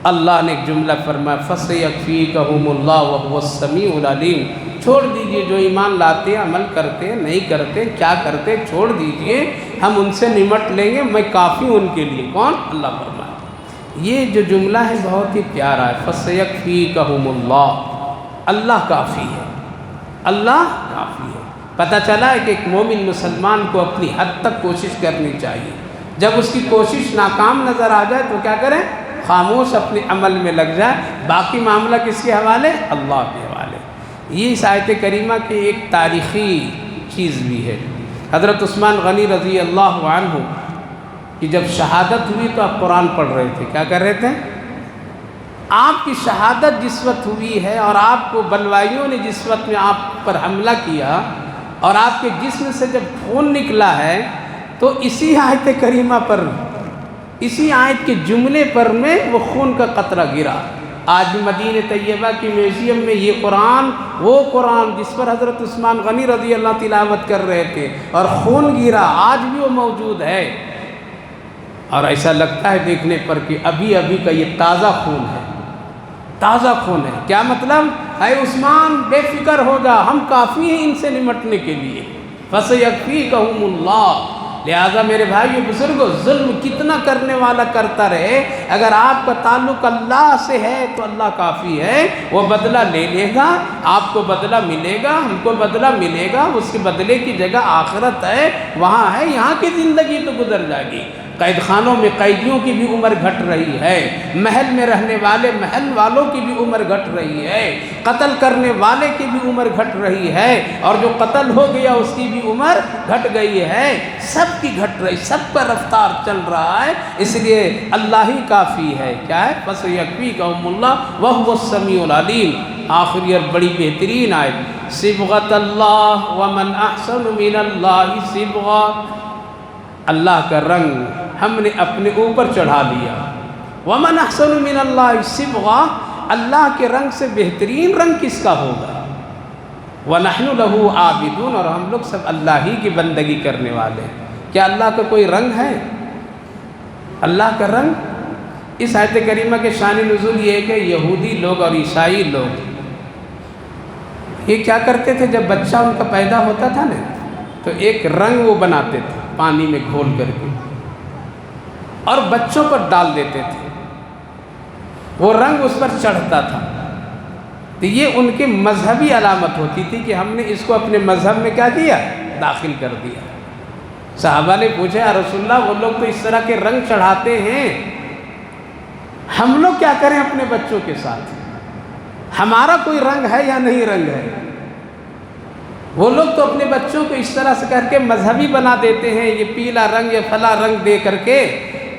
اللہ نے ایک جملہ فرمایا فَسَيَكْفِيكَهُمُ اللَّهُ وَهُوَ السَّمِيعُ الْعَلِيمُ۔ چھوڑ دیجئے جو ایمان لاتے ہیں، عمل کرتے ہیں، نہیں کرتے، کیا کرتے، چھوڑ دیجئے، ہم ان سے نمٹ لیں گے، میں کافی ہوں ان کے لیے۔ کون؟ اللہ فرمایا۔ یہ جو جملہ ہے بہت ہی پیارا ہے، فَسَيَكْفِيكَهُمُ اللَّهُ، اللہ کافی ہے، اللہ کافی ہے۔ پتہ چلا ہے کہ ایک مومن مسلمان کو اپنی حد تک کوشش کرنی چاہیے، جب اس کی کوشش ناکام نظر آ جائے تو کیا کریں؟ خاموش اپنے عمل میں لگ جائے، باقی معاملہ کس کے حوالے؟ اللہ کے حوالے۔ یہ اس آیت کریمہ کی ایک تاریخی چیز بھی ہے۔ حضرت عثمان غنی رضی اللہ عنہ کہ جب شہادت ہوئی تو آپ قرآن پڑھ رہے تھے، کیا کر رہے تھے؟ آپ کی شہادت جس وقت ہوئی ہے اور آپ کو بلوائیوں نے جس وقت میں آپ پر حملہ کیا اور آپ کے جسم سے جب خون نکلا ہے تو اسی آیت کریمہ پر، اسی آیت کے جملے پر میں وہ خون کا قطرہ گرا۔ آج بھی مدینہ طیبہ کی میوزیم میں یہ قرآن، وہ قرآن جس پر حضرت عثمان غنی رضی اللہ تلاوت کر رہے تھے اور خون گرا، آج بھی وہ موجود ہے۔ اور ایسا لگتا ہے دیکھنے پر کہ ابھی ابھی کا یہ تازہ خون ہے، تازہ خون ہے۔ کیا مطلب؟ اے عثمان بے فکر ہو جا، ہم کافی ہیں ان سے نمٹنے کے لیے، فَسَيَكْفِيكَهُمُ اللَّهُ۔ لہٰذا میرے بھائیو بزرگو، ظلم کتنا کرنے والا کرتا رہے، اگر آپ کا تعلق اللہ سے ہے تو اللہ کافی ہے، وہ بدلہ لے لے گا، آپ کو بدلہ ملے گا، ہم کو بدلہ ملے گا، اس کے بدلے کی جگہ آخرت ہے، وہاں ہے، یہاں کی زندگی تو گزر جائے گی۔ قید خانوں میں قیدیوں کی بھی عمر گھٹ رہی ہے، محل میں رہنے والے محل والوں کی بھی عمر گھٹ رہی ہے، قتل کرنے والے کی بھی عمر گھٹ رہی ہے، اور جو قتل ہو گیا اس کی بھی عمر گھٹ گئی ہے، سب کی گھٹ رہی، سب پر رفتار چل رہا ہے، اس لیے اللہ ہی کافی ہے۔ کیا ہے؟ فَسَيَكْفِيكَهُمُ اللَّهُ وَهُوَ السَّمِيعُ الْعَلِيمُ۔ آخری اور بڑی بہترین آیت، صِبْغَةَ اللَّهِ وَمَنْ أَحْسَنُ مِنَ اللَّهِ صِبْغَةً۔ اللہ کا رنگ ہم نے اپنے اوپر چڑھا لیا۔ وَمَنْ أَحْسَنُ مِنَ اللَّهِ صِبْغَةً، اللہ کے رنگ سے بہترین رنگ کس کا ہوگا؟ وَنَحْنُ لَهُ عَابِدُونَ، اور ہم لوگ سب اللہ ہی کی بندگی کرنے والے ہیں۔ کیا اللہ کا کوئی رنگ ہے؟ اللہ کا رنگ؟ اس آیت کریمہ کے شان نزول یہ ہے کہ یہودی لوگ اور عیسائی لوگ یہ کیا کرتے تھے، جب بچہ ان کا پیدا ہوتا تھا نا تو ایک رنگ وہ بناتے تھے پانی میں گھول کر کے اور بچوں پر ڈال دیتے تھے، وہ رنگ اس پر چڑھتا تھا، تو یہ ان کی مذہبی علامت ہوتی تھی کہ ہم نے اس کو اپنے مذہب میں کیا کیا، داخل کر دیا۔ صحابہ نے پوچھا یا رسول اللہ، وہ لوگ تو اس طرح کے رنگ چڑھاتے ہیں، ہم لوگ کیا کریں اپنے بچوں کے ساتھ؟ ہمارا کوئی رنگ ہے یا نہیں رنگ ہے؟ وہ لوگ تو اپنے بچوں کو اس طرح سے کر کے مذہبی بنا دیتے ہیں، یہ پیلا رنگ یا فلاں رنگ دے کر کے،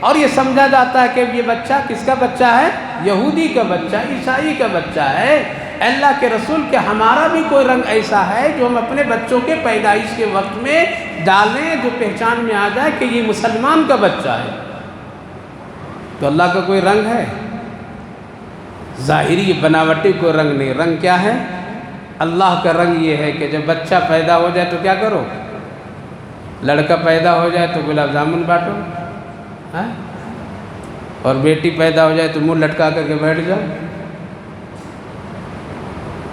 اور یہ سمجھا جاتا ہے کہ یہ بچہ کس کا بچہ ہے؟ یہودی کا بچہ، عیسائی کا بچہ ہے۔ اللہ کے رسول کہ ہمارا بھی کوئی رنگ ایسا ہے جو ہم اپنے بچوں کے پیدائش کے وقت میں ڈالیں، جو پہچان میں آ جائے کہ یہ مسلمان کا بچہ ہے۔ تو اللہ کا کوئی رنگ ہے؟ ظاہری بناوٹی کوئی رنگ نہیں۔ رنگ کیا ہے؟ اللہ کا رنگ یہ ہے کہ جب بچہ پیدا ہو جائے تو کیا کرو؟ لڑکا پیدا ہو جائے تو گلاب جامن بانٹو، اور بیٹی پیدا ہو جائے تو منہ لٹکا کر کے بیٹھ جاؤ۔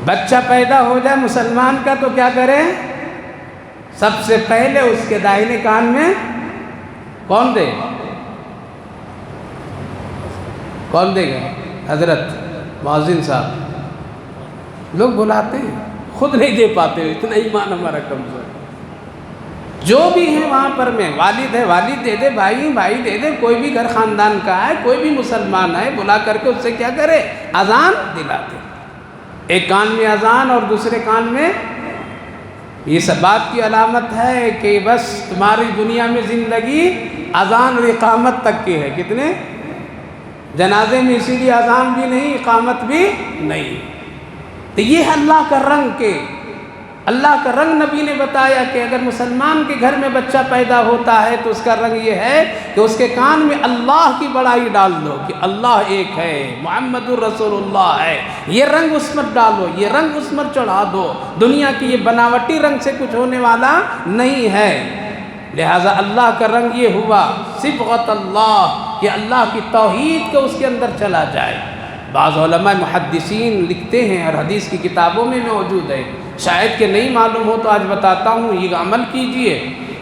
بچہ پیدا ہو جائے مسلمان کا تو کیا کرے؟ سب سے پہلے اس کے داہنے کان میں کون دے؟ کون دے گا؟ حضرت مؤذن صاحب۔ لوگ بلاتے ہیں، خود نہیں دے پاتے، اتنا ایمان ہمارا کمزور ہے۔ جو بھی ہیں وہاں پر میں، والد ہے والد دے دے، بھائی بھائی دے دے، کوئی بھی گھر خاندان کا ہے، کوئی بھی مسلمان ہے، بلا کر کے اس سے کیا کرے؟ اذان دلاتے۔ ایک کان میں اذان اور دوسرے کان میں، یہ سب بات کی علامت ہے کہ بس تمہاری دنیا میں زندگی اذان اور اقامت تک کی ہے۔ کتنے جنازے میں اسی لیے اذان بھی نہیں، اقامت بھی نہیں۔ تو یہ اللہ کا رنگ، کے اللہ کا رنگ نبی نے بتایا کہ اگر مسلمان کے گھر میں بچہ پیدا ہوتا ہے تو اس کا رنگ یہ ہے کہ اس کے کان میں اللہ کی بڑائی ڈال دو کہ اللہ ایک ہے، محمد الرسول اللہ ہے، یہ رنگ اس پر ڈالو، یہ رنگ اس پر چڑھا دو۔ دنیا کی یہ بناوٹی رنگ سے کچھ ہونے والا نہیں ہے۔ لہٰذا اللہ کا رنگ یہ ہوا صبغۃ اللہ، کہ اللہ کی توحید کو اس کے اندر چلا جائے۔ بعض علماء محدثین لکھتے ہیں اور حدیث کی کتابوں میں موجود ہے، شاید کہ نہیں معلوم ہو تو آج بتاتا ہوں، یہ عمل کیجئے۔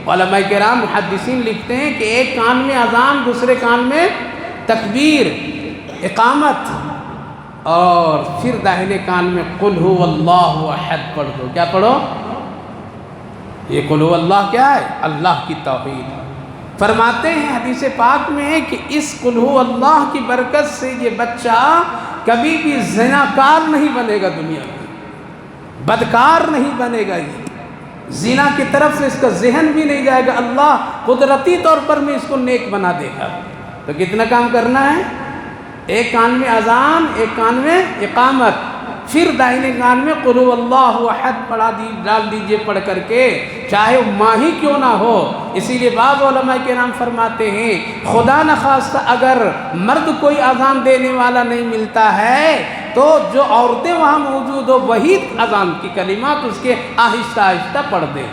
علماء کرام محدثین لکھتے ہیں کہ ایک کان میں اذان، دوسرے کان میں تکبیر، اقامت، اور پھر داہنے کان میں قل هو اللہ احد پڑھ دو۔ کیا پڑھو؟ یہ قل هو اللہ کیا ہے؟ اللہ کی توحید۔ فرماتے ہیں حدیث پاک میں ہے کہ اس قل هو اللہ کی برکت سے یہ بچہ کبھی بھی زناکار نہیں بنے گا دنیا میں۔ بدکار نہیں بنے گا، یہ زنا کی طرف سے اس کا ذہن بھی نہیں جائے گا، اللہ قدرتی طور پر میں اس کو نیک بنا دے گا۔ تو کتنا کام کرنا ہے؟ ایک کان میں اذان، ایک کان میں اقامت، پھر دائنے کان میں قل هو اللہ احد ڈال دیجئے پڑھ کر کے، چاہے وہ ماں ہی کیوں نہ ہو۔ اسی لیے بعض علماء کرام فرماتے ہیں خدا نخواستہ اگر مرد کوئی اذان دینے والا نہیں ملتا ہے تو جو عورتیں وہاں موجود ہو وہی اذان کی کلمات اس کے آہستہ آہستہ پڑھ دیں،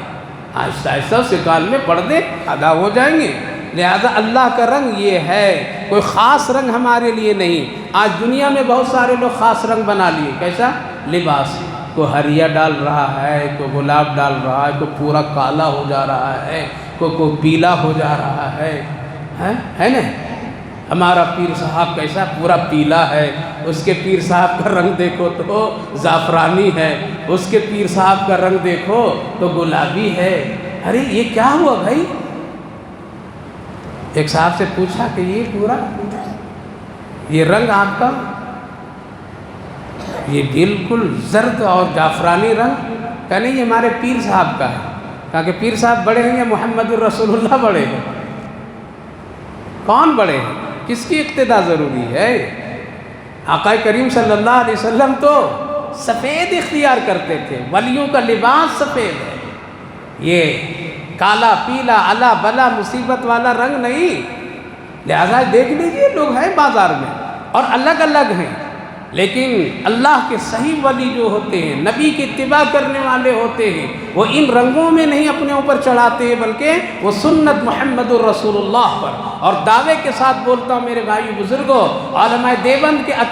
آہستہ آہستہ اس کے کان میں پڑھ دیں، ادا ہو جائیں گے۔ لہذا اللہ کا رنگ یہ ہے، کوئی خاص رنگ ہمارے لیے نہیں۔ آج دنیا میں بہت سارے لوگ خاص رنگ بنا لیے، کیسا؟ لباس، کوئی ہریا ڈال رہا ہے، کوئی گلاب ڈال رہا ہے، کوئی پورا کالا ہو جا رہا ہے، کوئی پیلا ہو جا رہا ہے نا؟ ہمارا پیر صاحب کیسا؟ پورا پیلا ہے، اس کے پیر صاحب کا رنگ دیکھو تو زعفرانی ہے، اس کے پیر صاحب کا رنگ دیکھو تو گلابی ہے۔ ارے یہ کیا ہوا بھائی؟ ایک صاحب سے پوچھا کہ یہ پورا یہ رنگ آپ کا یہ بالکل زرد اور جعفرانی رنگ، کہا نہیں یہ ہمارے پیر صاحب کا ہے۔ کہا کہ پیر صاحب بڑے ہیں یا محمد الرسول اللہ بڑے ہیں؟ کون بڑے ہیں؟ کس کی اقتداء ضروری ہے؟ آقا کریم صلی اللہ علیہ وسلم تو سفید اختیار کرتے تھے، ولیوں کا لباس سفید ہے، یہ کالا پیلا الا بلا مصیبت والا رنگ نہیں۔ لہذا دیکھ لیجیے لوگ ہیں بازار میں اور الگ الگ ہیں، لیکن اللہ کے صحیح ولی جو ہوتے ہیں، نبی کی اتباع کرنے والے ہوتے ہیں، وہ ان رنگوں میں نہیں اپنے اوپر چڑھاتے ہیں، بلکہ وہ سنت محمد الرسول اللہ پر۔ اور دعوے کے ساتھ بولتا ہوں میرے بھائی بزرگوں، علماء دیوبند کے